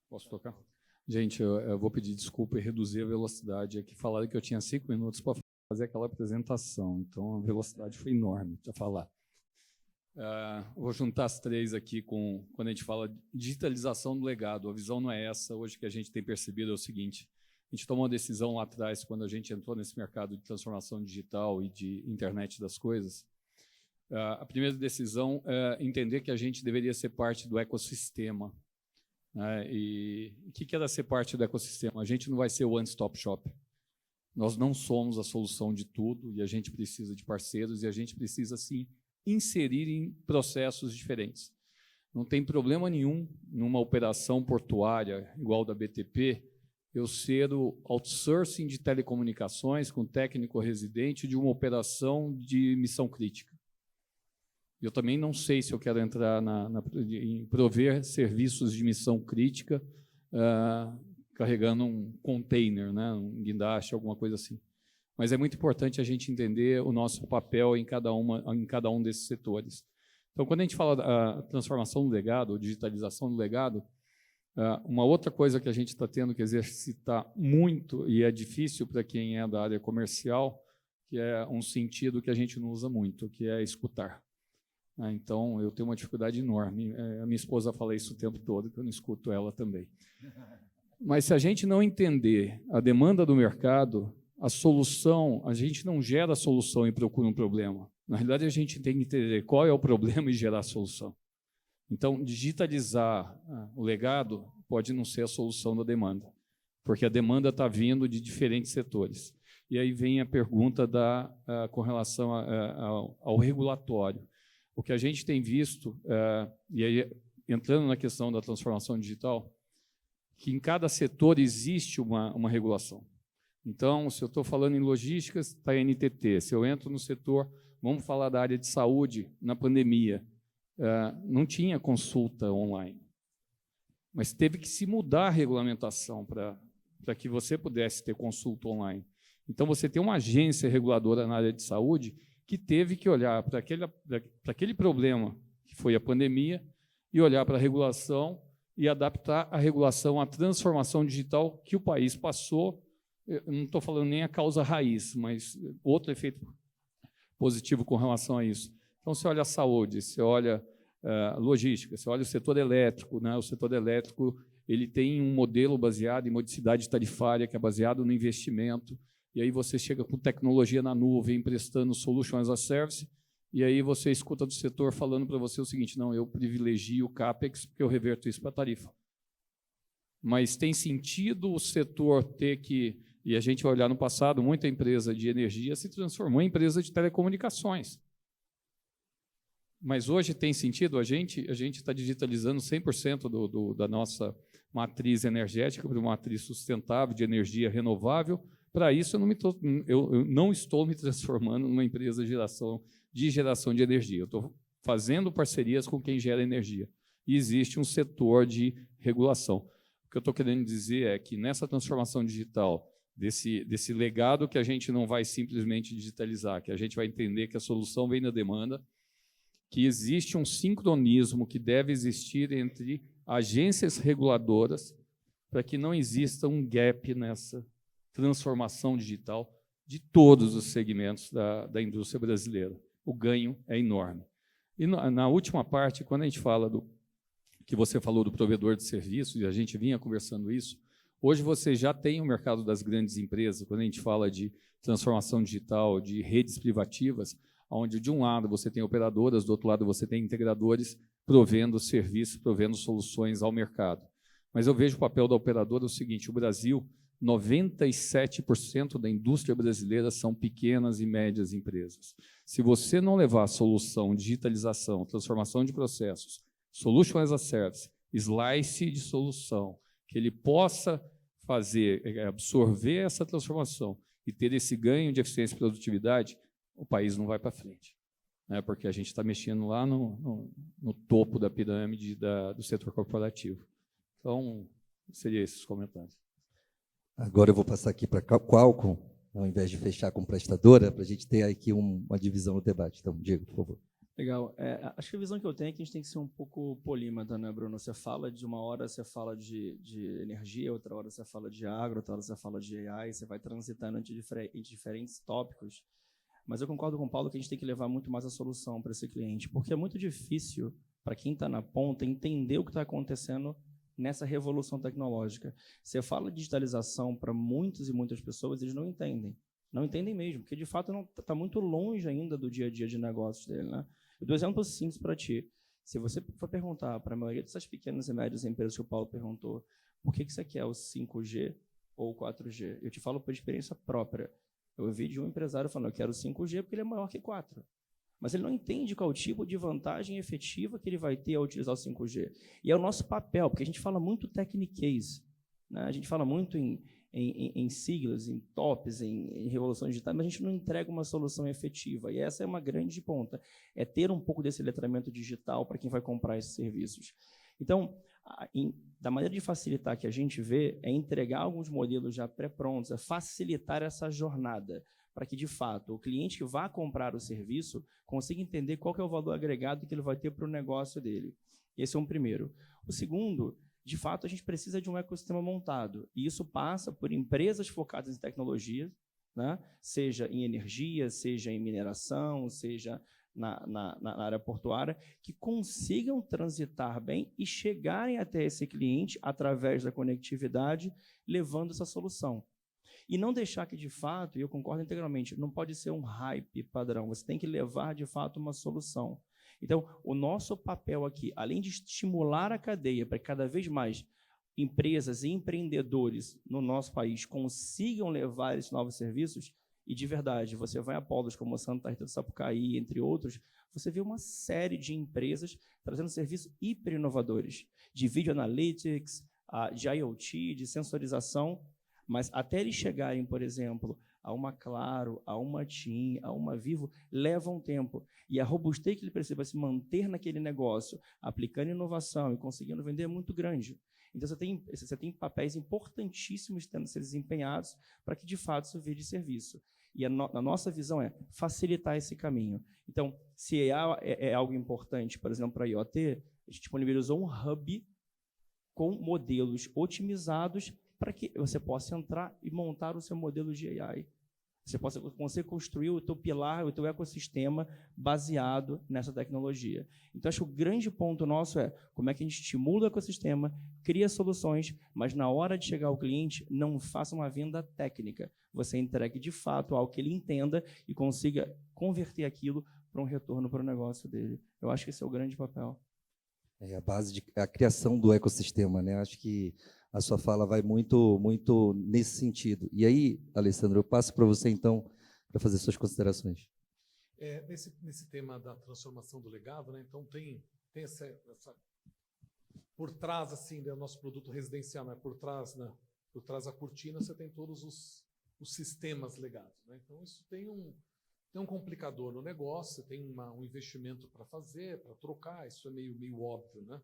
Posso tocar? Gente, eu vou pedir desculpa e reduzir a velocidade. Aqui falaram que eu tinha 5 minutos para fazer aquela apresentação, então a velocidade foi enorme para falar. Vou juntar as três aqui quando a gente fala de digitalização do legado. A visão não é essa. Hoje que a gente tem percebido é o seguinte: a gente tomou uma decisão lá atrás, quando a gente entrou nesse mercado de transformação digital e de internet das coisas. A primeira decisão é entender que a gente deveria ser parte do ecossistema. E o que era ser parte do ecossistema? A gente não vai ser o one-stop shop. Nós não somos a solução de tudo, e a gente precisa de parceiros, e a gente precisa, sim, inserir em processos diferentes. Não tem problema nenhum numa operação portuária igual da BTP eu ser o outsourcing de telecomunicações com técnico residente de uma operação de missão crítica. Eu também não sei se eu quero entrar em prover serviços de missão crítica carregando um container, né, um guindaste, alguma coisa assim. Mas é muito importante a gente entender o nosso papel em cada um desses setores. Então, quando a gente fala da transformação do legado, ou digitalização do legado, uma outra coisa que a gente está tendo que exercitar muito, e é difícil para quem é da área comercial, que é um sentido que a gente não usa muito, que é escutar. Então, eu tenho uma dificuldade enorme. A minha esposa fala isso o tempo todo, que eu não escuto ela também. Mas se a gente não entender a demanda do mercado, a solução, a gente não gera a solução e procura um problema. Na realidade, a gente tem que entender qual é o problema e gerar a solução. Então, digitalizar o legado pode não ser a solução da demanda, porque a demanda está vindo de diferentes setores. E aí vem a pergunta com relação ao regulatório. O que a gente tem visto, e aí entrando na questão da transformação digital, que em cada setor existe uma regulação. Então, se eu estou falando em logística, está a NTT. Se eu entro no setor, vamos falar da área de saúde, na pandemia, não tinha consulta online. Mas teve que se mudar a regulamentação para que você pudesse ter consulta online. Então, você tem uma agência reguladora na área de saúde que teve que olhar para aquele problema que foi a pandemia e olhar para a regulação e adaptar a regulação à transformação digital que o país passou. Eu não estou falando nem a causa raiz, mas outro efeito positivo com relação a isso. Então, você olha a saúde, você olha a logística, você olha o setor elétrico, né? O setor elétrico ele tem um modelo baseado em modicidade tarifária, que é baseado no investimento, e aí você chega com tecnologia na nuvem, prestando solutions as a service, e aí você escuta do setor falando para você o seguinte, não, eu privilegio o CAPEX, porque eu reverto isso para a tarifa. Mas tem sentido o setor ter que... E a gente vai olhar no passado, muita empresa de energia se transformou em empresa de telecomunicações. Mas hoje tem sentido, a gente está digitalizando 100% da nossa matriz energética para uma matriz sustentável de energia renovável. Para isso, eu não estou me transformando numa empresa de geração de energia. Eu estou fazendo parcerias com quem gera energia. E existe um setor de regulação. O que eu estou querendo dizer é que nessa transformação digital, desse legado que a gente não vai simplesmente digitalizar, que a gente vai entender que a solução vem da demanda, que existe um sincronismo que deve existir entre agências reguladoras para que não exista um gap nessa transformação digital de todos os segmentos da indústria brasileira. O ganho é enorme. E na última parte, quando a gente fala que você falou do provedor de serviços, e a gente vinha conversando isso, hoje você já tem o mercado das grandes empresas, quando a gente fala de transformação digital, de redes privativas, onde de um lado você tem operadoras, do outro lado você tem integradores provendo serviços, provendo soluções ao mercado. Mas eu vejo o papel da operadora o seguinte, o Brasil, 97% da indústria brasileira são pequenas e médias empresas. Se você não levar a solução, digitalização, transformação de processos, solution as a service, slice de solução, que ele possa absorver essa transformação e ter esse ganho de eficiência e produtividade, o país não vai para frente, né? Porque a gente está mexendo lá no topo da pirâmide do setor corporativo. Então, seria esses comentários. Agora eu vou passar aqui para a Qualcomm, ao invés de fechar com prestadora, para a gente ter aqui uma divisão no debate. Então, Diego, por favor. Legal. Acho que a visão que eu tenho é que a gente tem que ser um pouco polímata, né, Bruno? Você fala de uma hora, você fala de energia, outra hora você fala de agro, outra hora você fala de AI, você vai transitando entre diferentes tópicos. Mas eu concordo com o Paulo que a gente tem que levar muito mais a solução para esse cliente, porque é muito difícil para quem está na ponta entender o que está acontecendo nessa revolução tecnológica. Você fala de digitalização para muitas e muitas pessoas, eles não entendem. Não entendem mesmo, porque de fato está muito longe ainda do dia a dia de negócios dele, né? Eu dou um exemplo simples para ti. Se você for perguntar para a maioria dessas pequenas e médias empresas que o Paulo perguntou, por que você quer o 5G ou o 4G? Eu te falo por experiência própria. Eu ouvi de um empresário falando, eu quero o 5G porque ele é maior que 4. Mas ele não entende qual tipo de vantagem efetiva que ele vai ter ao utilizar o 5G. E é o nosso papel, porque a gente fala muito techniquez. né? A gente fala muito em siglas, em tops, em revolução digital, mas a gente não entrega uma solução efetiva. E essa é uma grande ponta, é ter um pouco desse letramento digital para quem vai comprar esses serviços. Então, da maneira de facilitar que a gente vê, é entregar alguns modelos já pré-prontos, é facilitar essa jornada, para que, de fato, o cliente que vá comprar o serviço consiga entender qual que é o valor agregado que ele vai ter para o negócio dele. Esse é um primeiro. O segundo, de fato, a gente precisa de um ecossistema montado, e isso passa por empresas focadas em tecnologia, né? Seja em energia, seja em mineração, seja na área portuária, que consigam transitar bem e chegarem até esse cliente através da conectividade, levando essa solução. E não deixar que, de fato, e eu concordo integralmente, não pode ser um hype padrão, você tem que levar, de fato, uma solução. Então, o nosso papel aqui, além de estimular a cadeia para que cada vez mais empresas e empreendedores no nosso país consigam levar esses novos serviços, e de verdade, você vai a polos como Santa Rita do Sapucaí, entre outros, você vê uma série de empresas trazendo serviços hiper inovadores, de video analytics, de IoT, de sensorização, mas até eles chegarem, por exemplo, a uma Claro, a uma TIM, a uma Vivo, leva um tempo. E a robustez que ele precisa se manter naquele negócio, aplicando inovação e conseguindo vender é muito grande. Então, você tem papéis importantíssimos tendo a ser desempenhados para que, de fato, isso vire serviço. E a nossa visão é facilitar esse caminho. Então, se é algo importante, por exemplo, para a IoT, a gente disponibilizou um hub com modelos otimizados para que você possa entrar e montar o seu modelo de AI. Você possa construir o teu pilar, o teu ecossistema baseado nessa tecnologia. Então, acho que o grande ponto nosso é como é que a gente estimula o ecossistema, cria soluções, mas na hora de chegar ao cliente, não faça uma venda técnica. Você entregue, de fato, algo que ele entenda e consiga converter aquilo para um retorno para o negócio dele. Eu acho que esse é o grande papel. É a base a criação do ecossistema, né? Acho que a sua fala vai muito nesse sentido. E aí, Alessandro, eu passo para você, então, para fazer suas considerações. Nesse tema da transformação do legado, né? Então tem essa por trás assim do nosso produto residencial, né? Por trás da cortina você tem todos os sistemas legados, né? Então isso tem um complicador no negócio, você tem um investimento para fazer, para trocar, isso é meio óbvio, né?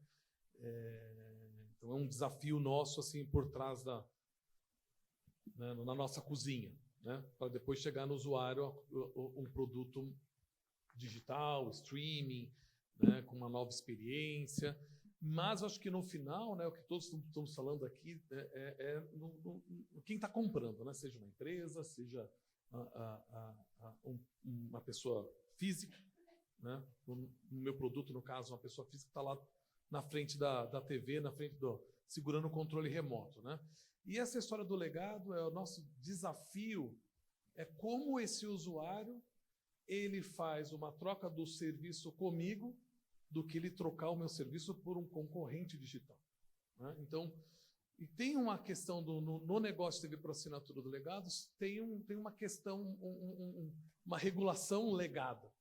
Então é um desafio nosso assim por trás na nossa cozinha, né? Para depois chegar no usuário um produto digital, streaming, né? Com uma nova experiência. Mas eu acho que no final, né, o que todos estamos falando aqui quem está comprando, né? Seja uma empresa, seja uma pessoa física, né? No meu produto, no caso, uma pessoa física está lá na frente da TV, na frente segurando o controle remoto, né? E essa história do legado é o nosso desafio, é como esse usuário ele faz uma troca do serviço comigo do que ele trocar o meu serviço por um concorrente digital, né? Então, e tem uma questão no negócio de TV por assinatura do legados, tem uma questão, uma regulação legada,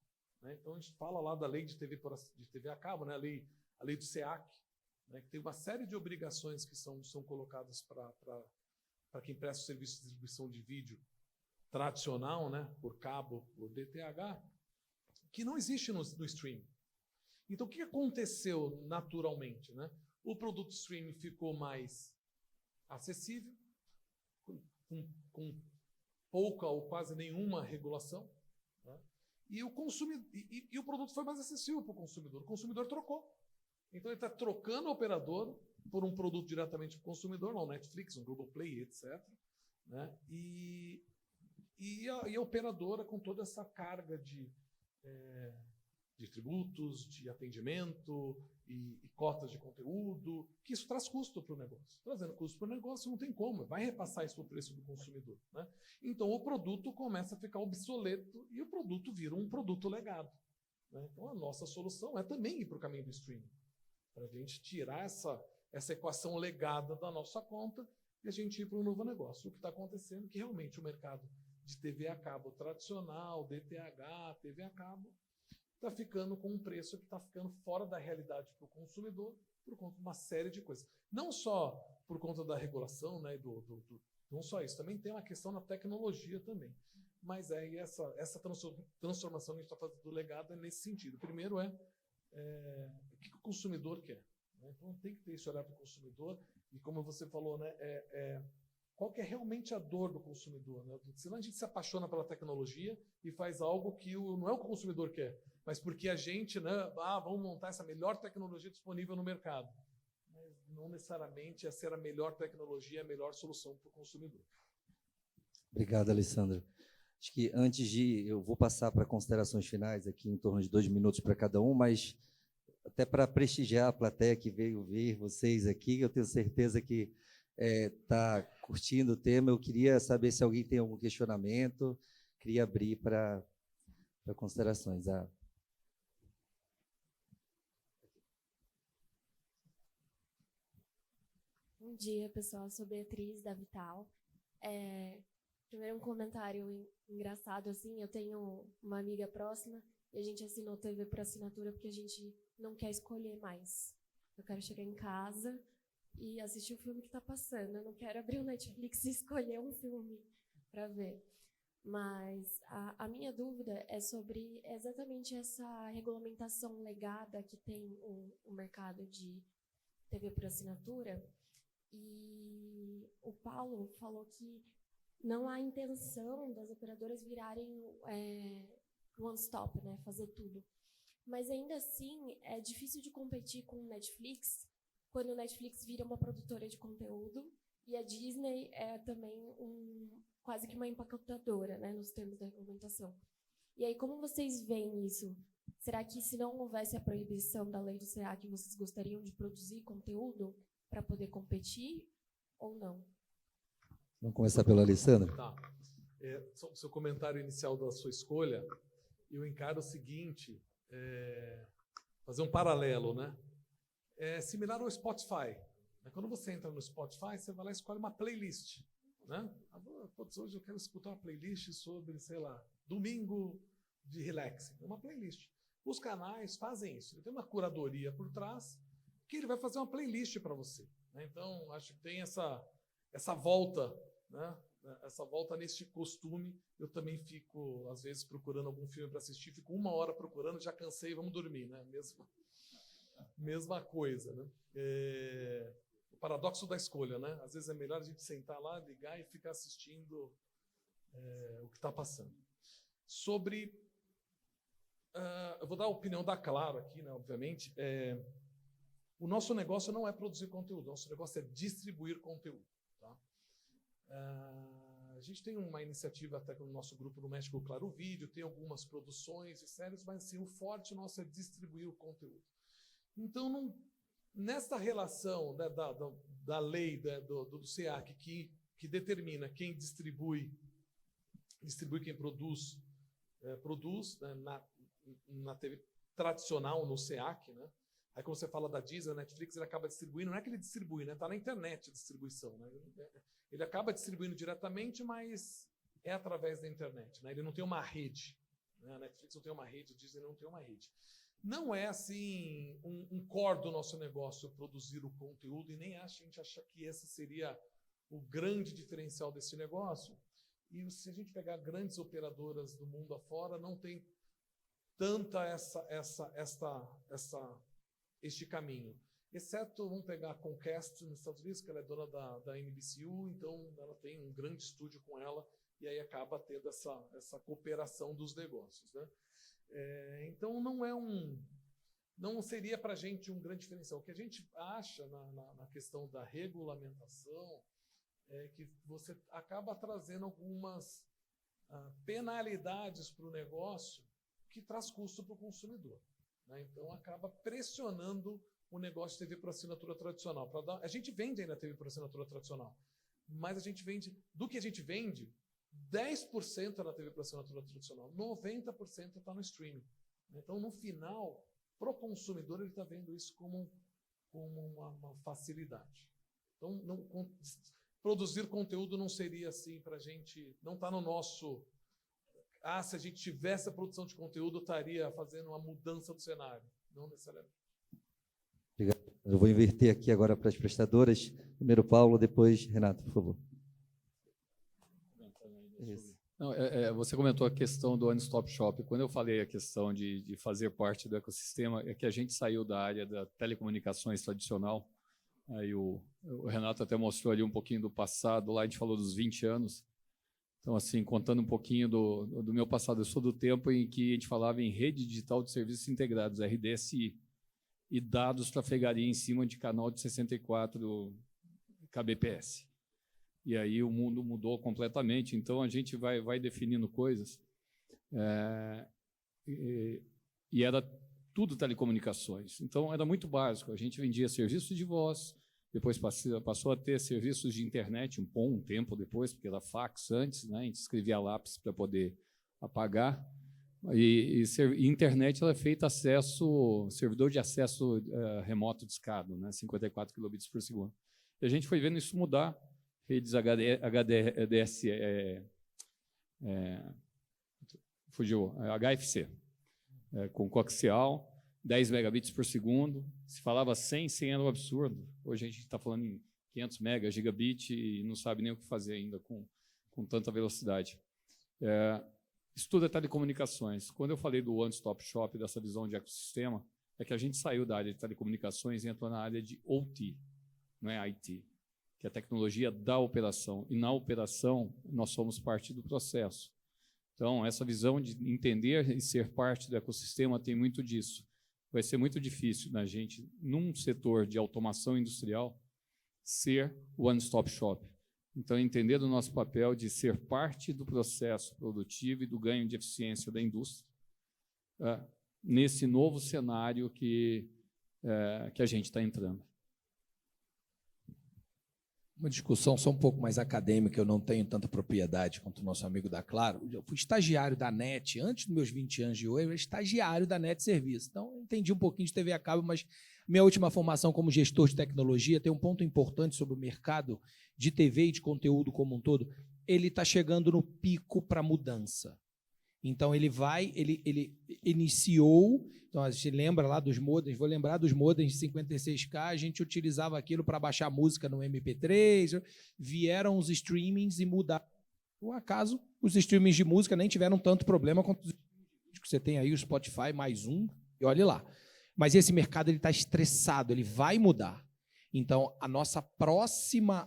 né? Então a gente fala lá da lei de TV a cabo, né? A lei do SEAC, né? Que tem uma série de obrigações que são colocadas para quem presta o serviço de distribuição de vídeo tradicional, né? Por cabo, por DTH, que não existe no streaming. Então, o que aconteceu naturalmente, né? O produto streaming ficou mais acessível, com pouca ou quase nenhuma regulação, né? E o produto foi mais acessível para o consumidor. O consumidor trocou. Então, ele está trocando a operadora por um produto diretamente para o consumidor, um Netflix, um Globoplay, etc., né? E a operadora com toda essa carga de tributos, de atendimento e cotas de conteúdo, que isso traz custo para o negócio. Trazendo custo para o negócio não tem como, vai repassar isso para o preço do consumidor, né? Então o produto começa a ficar obsoleto e o produto vira um produto legado, né? Então a nossa solução é também ir para o caminho do streaming, para a gente tirar essa equação legada da nossa conta e a gente ir para um novo negócio. O que está acontecendo é que realmente o mercado de TV a cabo tradicional, DTH, TV a cabo, está ficando com um preço que está ficando fora da realidade para o consumidor por conta de uma série de coisas. Não só por conta da regulação, né, não só isso, também tem uma questão na tecnologia também. Mas essa transformação que a gente está fazendo do legado é nesse sentido. Primeiro o que o consumidor quer, né? Então tem que ter esse olhar para o consumidor e, como você falou, né, qual que é realmente a dor do consumidor, né? Senão a gente se apaixona pela tecnologia e faz algo que não é o que o consumidor quer, mas porque a gente, né, vamos montar essa melhor tecnologia disponível no mercado. Mas não necessariamente essa era a melhor tecnologia, a melhor solução para o consumidor. Obrigado, Alessandro. Acho que eu vou passar para considerações finais aqui, em torno de 2 minutos para cada um, mas até para prestigiar a plateia que veio ver vocês aqui, eu tenho certeza que está curtindo o tema. Eu queria saber se alguém tem algum questionamento, queria abrir para considerações. Bom dia, pessoal. Eu sou Beatriz, da Vital. Primeiro, um comentário engraçado, assim, eu tenho uma amiga próxima e a gente assinou TV por assinatura porque a gente não quer escolher mais. Eu quero chegar em casa e assistir o filme que está passando. Eu não quero abrir o Netflix e escolher um filme para ver. Mas a minha dúvida é sobre exatamente essa regulamentação legada que tem o mercado de TV por assinatura. E o Paulo falou que não há intenção das operadoras virarem one-stop, né, fazer tudo. Mas ainda assim, é difícil de competir com o Netflix, quando o Netflix vira uma produtora de conteúdo e a Disney é também quase que uma empacotadora, né, nos termos da regulamentação. E aí, como vocês veem isso? Será que, se não houvesse a proibição da lei do SEAC, vocês gostariam de produzir conteúdo para poder competir ou não? Vamos começar pelo Alessandro? Tá. O seu comentário inicial da sua escolha, eu encaro o seguinte, fazer um paralelo, né? É similar ao Spotify. Quando você entra no Spotify, você vai lá e escolhe uma playlist, né? Hoje eu quero escutar uma playlist sobre, sei lá, domingo de relaxing. É uma playlist. Os canais fazem isso. Ele tem uma curadoria por trás que ele vai fazer uma playlist para você, né? Então, acho que tem essa volta, né? Essa volta nesse costume. Eu também fico, às vezes, procurando algum filme para assistir, fico 1 hora procurando, já cansei, vamos dormir, né? Mesma coisa, né? O paradoxo da escolha, né? Às vezes é melhor a gente sentar lá, ligar e ficar assistindo o que está passando. Eu vou dar a opinião da Claro aqui, né? Obviamente. O nosso negócio não é produzir conteúdo, nosso negócio é distribuir conteúdo. Tá? A gente tem uma iniciativa até no nosso grupo no México, Claro Vídeo, tem algumas produções e séries, mas assim, o forte nosso é distribuir o conteúdo. Então, nessa relação, né, da lei, né, do SEAC, que determina quem distribui quem produz, né, na TV tradicional, no SEAC, né? Aí, quando você fala da Disney, Netflix, ele acaba distribuindo, não é que ele distribui, né? Está na internet a distribuição, né? Ele acaba distribuindo diretamente, mas é através da internet, né? Ele não tem uma rede, né? A Netflix não tem uma rede, a Disney não tem uma rede. Não é, assim, um core do nosso negócio produzir o conteúdo, e nem a gente acha que esse seria o grande diferencial desse negócio. E se a gente pegar grandes operadoras do mundo afora, não tem tanta este caminho. Exceto, vamos pegar a Comcast nos Estados Unidos, que ela é dona da NBCU, então ela tem um grande estúdio com ela, e aí acaba tendo essa cooperação dos negócios, né? Então não seria para a gente um grande diferencial. O que a gente acha na questão da regulamentação é que você acaba trazendo algumas penalidades para o negócio que traz custo para o consumidor, né? Então, acaba pressionando o negócio de TV por assinatura tradicional. A gente vende ainda TV por assinatura tradicional, mas do que a gente vende, 10% é na TV por assinatura tradicional, 90% está no streaming. Então, no final, para o consumidor, ele está vendo isso como uma facilidade. Então, produzir conteúdo não seria assim para a gente, não está no nosso... se a gente tivesse a produção de conteúdo, estaria fazendo uma mudança do cenário. Não necessariamente. Obrigado. Eu vou inverter aqui agora para as prestadoras. Primeiro Paulo, depois Renato, por favor. Isso. Não, você comentou a questão do One Stop Shop. Quando eu falei a questão de fazer parte do ecossistema, é que a gente saiu da área da telecomunicações tradicional. Aí o Renato até mostrou ali um pouquinho do passado, lá a gente falou dos 20 anos. Então, assim, contando um pouquinho do meu passado, eu sou do tempo em que a gente falava em Rede Digital de Serviços Integrados, RDSI, e dados trafegaria em cima de canal de 64 kbps. E aí o mundo mudou completamente, então a gente vai definindo coisas. E era tudo telecomunicações. Então, era muito básico. A gente vendia serviços de voz, depois passou a ter serviços de internet um tempo depois, porque era fax antes, né? A gente escrevia lápis para poder apagar. E internet ela é feita servidor de acesso remoto discado, né? 54 kilobits por segundo. E a gente foi vendo isso mudar. Redes HDS, fugiu, HFC, com coaxial, 10 megabits por segundo. Se falava 100 era um absurdo. Hoje a gente está falando em 500 megas, gigabit, e não sabe nem o que fazer ainda com tanta velocidade. Isso tudo é telecomunicações. Quando eu falei do One Stop Shop, dessa visão de ecossistema, é que a gente saiu da área de telecomunicações e entrou na área de OT, não é IT, que é a tecnologia da operação. E na operação, nós somos parte do processo. Então, essa visão de entender e ser parte do ecossistema tem muito disso. Vai ser muito difícil na gente, num setor de automação industrial, ser one-stop shop. Então, entender do nosso papel de ser parte do processo produtivo e do ganho de eficiência da indústria, nesse novo cenário que a gente está entrando. Uma discussão só um pouco mais acadêmica, eu não tenho tanta propriedade quanto o nosso amigo da Claro. Eu fui estagiário da NET, antes dos meus 20 anos de Oi, eu era estagiário da NET Serviço. Então, eu entendi um pouquinho de TV a cabo, mas minha última formação como gestor de tecnologia tem um ponto importante sobre o mercado de TV e de conteúdo como um todo. Ele está chegando no pico para mudança. Então, ele iniciou, então a gente lembra lá dos modems, vou lembrar dos modems de 56K, a gente utilizava aquilo para baixar música no MP3, vieram os streamings e mudaram. Por acaso, os streamings de música nem tiveram tanto problema quanto os streamings de vídeo, que você tem aí o Spotify mais um, e olhe lá. Mas esse mercado está estressado, ele vai mudar. Então, a nossa próxima...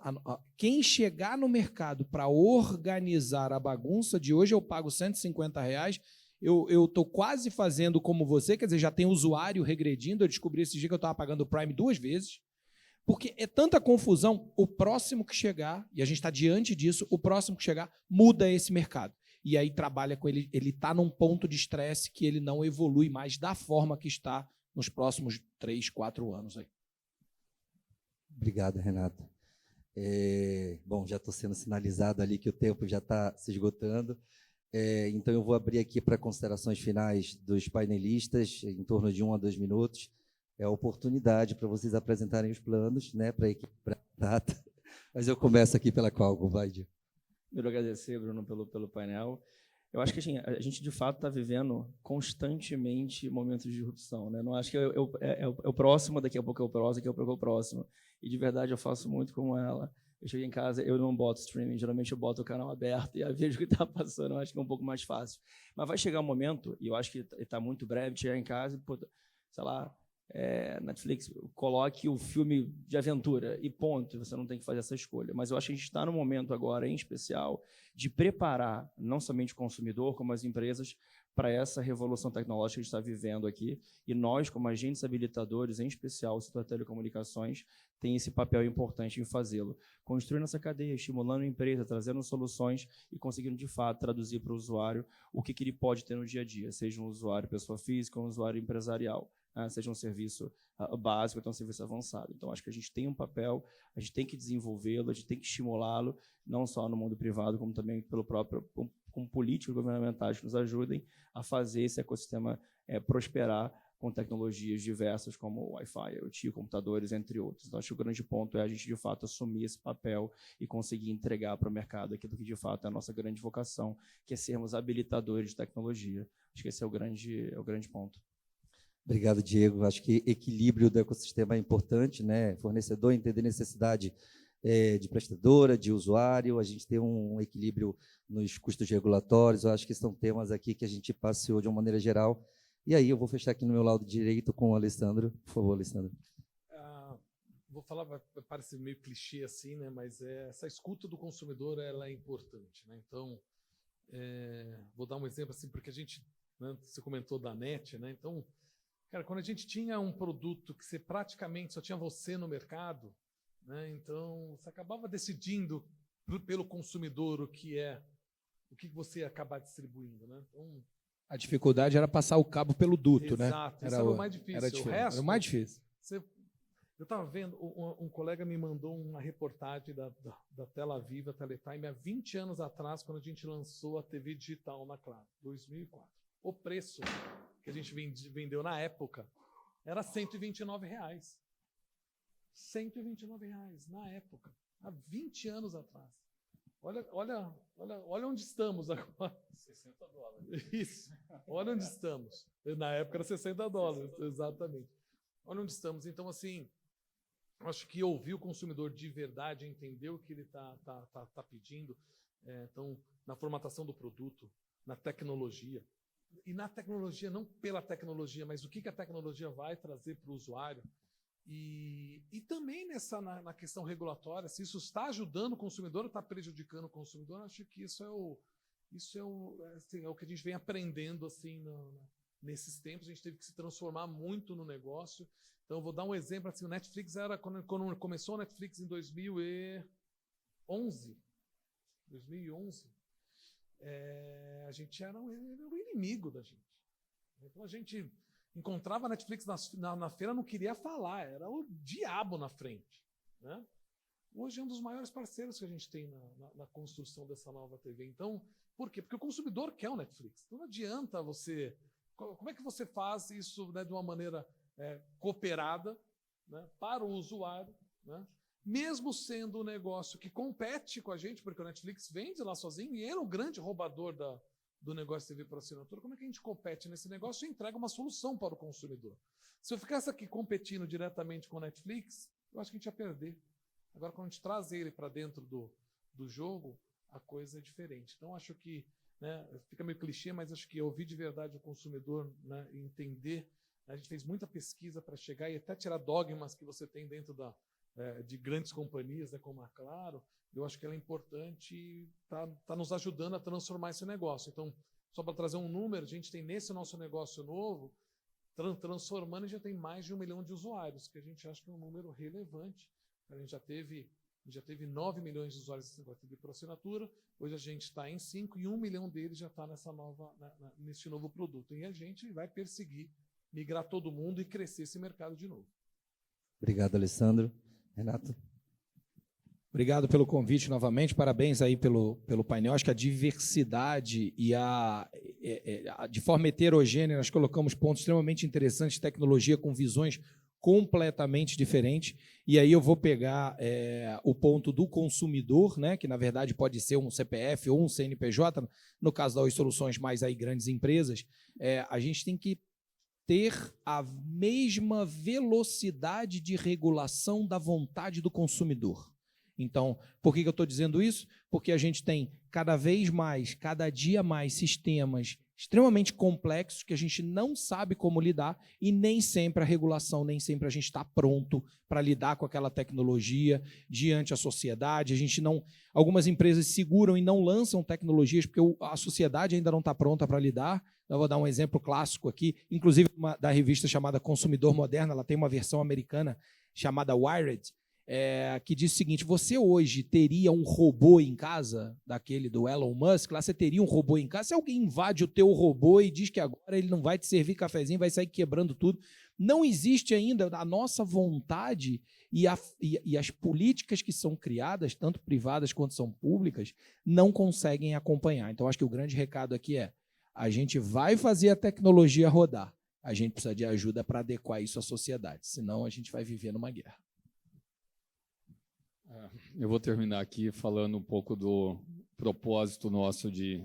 Quem chegar no mercado para organizar a bagunça, de hoje eu pago R$150, eu estou quase fazendo como você, quer dizer, já tem usuário regredindo, eu descobri esse dia que eu estava pagando o Prime 2 vezes, porque é tanta confusão, o próximo que chegar, e a gente está diante disso, o próximo que chegar muda esse mercado. E aí trabalha com ele está num ponto de estresse que ele não evolui mais da forma que está nos próximos 3, 4 anos aí. Obrigado, Renato. Bom, já estou sendo sinalizado ali que o tempo já está se esgotando. Então, eu vou abrir aqui para considerações finais dos painelistas, em torno de 1 a 2 minutos. É a oportunidade para vocês apresentarem os planos, né, para a equipe para a data. Mas eu começo aqui pela Qualcomm, vai, Gil. Primeiro, agradecer, Bruno, pelo painel. Eu acho que a gente, de fato, está vivendo constantemente momentos de disrupção, né? Não acho que é o próximo, daqui a pouco é o próximo, daqui a pouco é o próximo. E, de verdade, eu faço muito como ela. Eu chego em casa, eu não boto streaming, geralmente eu boto o canal aberto e aí vejo o que está passando, eu acho que é um pouco mais fácil. Mas vai chegar um momento, e eu acho que está muito breve, chegar em casa e, sei lá, Netflix, coloque o filme de aventura e ponto, você não tem que fazer essa escolha. Mas eu acho que a gente está no momento agora, em especial, de preparar não somente o consumidor, como as empresas, para essa revolução tecnológica que a gente está vivendo aqui. E nós, como agentes habilitadores, em especial o setor de telecomunicações, tem esse papel importante em fazê-lo. Construindo essa cadeia, estimulando a empresa, trazendo soluções e conseguindo, de fato, traduzir para o usuário o que ele pode ter no dia a dia, seja um usuário pessoa física ou um usuário empresarial. Seja um serviço básico ou um serviço avançado. Então, acho que a gente tem um papel, a gente tem que desenvolvê-lo, a gente tem que estimulá-lo, não só no mundo privado, como também com políticos governamentais que nos ajudem a fazer esse ecossistema prosperar com tecnologias diversas como Wi-Fi, IoT, computadores, entre outros. Então, acho que o grande ponto é a gente, de fato, assumir esse papel e conseguir entregar para o mercado aquilo que, de fato, é a nossa grande vocação, que é sermos habilitadores de tecnologia. Acho que esse é o grande ponto. Obrigado, Diego. Acho que equilíbrio do ecossistema é importante, né? Fornecedor entender necessidade de prestadora, de usuário, a gente ter um equilíbrio nos custos regulatórios. Eu acho que são temas aqui que a gente passeou de uma maneira geral. E aí eu vou fechar aqui no meu lado direito com o Alessandro. Por favor, Alessandro. Vou falar, vai parecer meio clichê assim, né? Mas essa escuta do consumidor ela é importante, né? Então, vou dar um exemplo assim, porque a gente, né, você comentou da NET, né? Então, cara, quando a gente tinha um produto que você praticamente só tinha você no mercado, né? Então, você acabava decidindo pelo consumidor o que você ia acabar distribuindo, né? Então, A dificuldade era passar o cabo pelo duto, né? exato, isso era o mais difícil. Era O difícil. resto, Era o mais difícil. eu estava vendo, um colega me mandou uma reportagem da Tela Viva, Teletime, há 20 anos atrás, quando a gente lançou a TV digital na Claro, 2004. O preço que a gente vendeu na época era R$ 129. R$ 129 na época, há 20 anos atrás. Olha onde estamos agora. $60. Isso, olha onde estamos. Na época era $60, exatamente. Olha onde estamos. Então, assim, acho que ouvir o consumidor de verdade, entender o que ele tá pedindo, então, na formatação do produto, na tecnologia, e na tecnologia, não pela tecnologia, mas o que a tecnologia vai trazer para o usuário, e também na questão regulatória, se isso está ajudando o consumidor ou está prejudicando o consumidor, acho que isso é o que a gente vem aprendendo assim, nesses tempos. A gente teve que se transformar muito no negócio. Então, eu vou dar um exemplo. Assim, o Netflix era, quando começou o Netflix em 2011, a gente era o inimigo da gente. Então, a gente encontrava a Netflix na feira, não queria falar, era o diabo na frente, né? Hoje é um dos maiores parceiros que a gente tem na construção dessa nova TV. Então, por quê? Porque o consumidor quer o Netflix. Então, não adianta você... Como é que você faz isso, né, de uma maneira cooperada, né, para o usuário, né? Mesmo sendo um negócio que compete com a gente, porque o Netflix vende lá sozinho e ele é o grande roubador do negócio de TV por assinatura, como é que a gente compete nesse negócio e entrega uma solução para o consumidor? Se eu ficasse aqui competindo diretamente com o Netflix, eu acho que a gente ia perder. Agora, quando a gente traz ele para dentro do jogo, a coisa é diferente. Então, acho que, né, fica meio clichê, mas acho que ouvir de verdade o consumidor, né, e entender. A gente fez muita pesquisa para chegar e até tirar dogmas que você tem dentro de grandes companhias, né, como a Claro. Eu acho que ela é importante e está nos ajudando a transformar esse negócio. Então, só para trazer um número, a gente tem nesse nosso negócio novo, transformando, já tem mais de 1 milhão de usuários, que a gente acha que é um número relevante. A gente já teve 9 milhões de usuários por assinatura, hoje a gente está em 5 e 1 milhão deles já está nesse novo produto. E a gente vai perseguir migrar todo mundo e crescer esse mercado de novo. Obrigado, Alessandro. Renato? Obrigado pelo convite novamente, parabéns aí pelo painel. Acho que a diversidade e de forma heterogênea, nós colocamos pontos extremamente interessantes de tecnologia com visões completamente diferentes. E aí eu vou pegar o ponto do consumidor, né, que na verdade pode ser um CPF ou um CNPJ, no caso das soluções mais aí grandes empresas. A gente tem que ter a mesma velocidade de regulação da vontade do consumidor. Então, por que eu estou dizendo isso? Porque a gente tem cada vez mais, cada dia mais sistemas extremamente complexos que a gente não sabe como lidar e nem sempre a regulação, nem sempre a gente está pronto para lidar com aquela tecnologia diante da sociedade. A gente não, algumas empresas seguram e não lançam tecnologias porque a sociedade ainda não está pronta para lidar. Eu vou dar um exemplo clássico aqui, inclusive da revista chamada Consumidor Moderno, ela tem uma versão americana chamada Wired, que diz o seguinte: você hoje teria um robô em casa, daquele do Elon Musk, lá você teria um robô em casa, se alguém invade o teu robô e diz que agora ele não vai te servir cafezinho, vai sair quebrando tudo, não existe ainda a nossa vontade e as políticas que são criadas, tanto privadas quanto são públicas, não conseguem acompanhar. Então, acho que o grande recado aqui a gente vai fazer a tecnologia rodar, a gente precisa de ajuda para adequar isso à sociedade, senão a gente vai viver numa guerra. Eu vou terminar aqui falando um pouco do propósito nosso de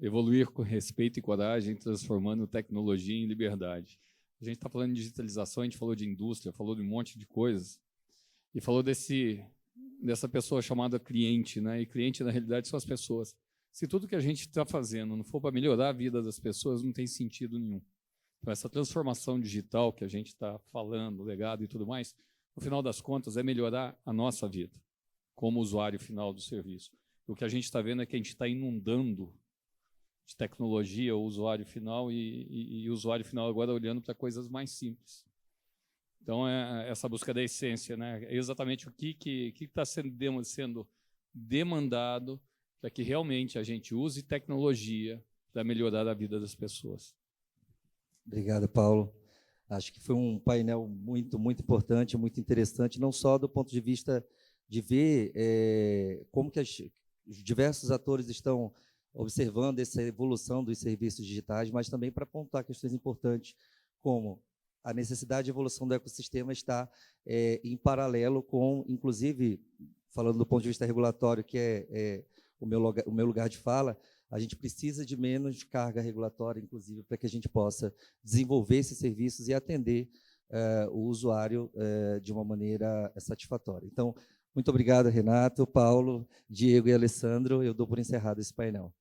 evoluir com respeito e coragem, transformando tecnologia em liberdade. A gente está falando de digitalização, a gente falou de indústria, falou de um monte de coisas, e falou dessa pessoa chamada cliente, né? E cliente, na realidade, são as pessoas. Se tudo que a gente está fazendo não for para melhorar a vida das pessoas, não tem sentido nenhum. Então, essa transformação digital que a gente está falando, legado e tudo mais, no final das contas, é melhorar a nossa vida, como usuário final do serviço. O que a gente está vendo é que a gente está inundando de tecnologia o usuário final e o usuário final agora olhando para coisas mais simples. Então, é essa busca da essência, né? É exatamente o que está sendo demandado para que realmente a gente use tecnologia para melhorar a vida das pessoas. Obrigado, Paulo. Acho que foi um painel muito, muito importante, muito interessante, não só do ponto de vista de ver como que os diversos atores estão observando essa evolução dos serviços digitais, mas também para apontar questões importantes, como a necessidade de evolução do ecossistema está em paralelo com, inclusive, falando do ponto de vista regulatório, que é o meu lugar de fala, a gente precisa de menos carga regulatória, inclusive, para que a gente possa desenvolver esses serviços e atender o usuário de uma maneira satisfatória. Então, muito obrigado, Renato, Paulo, Diego e Alessandro. Eu dou por encerrado esse painel.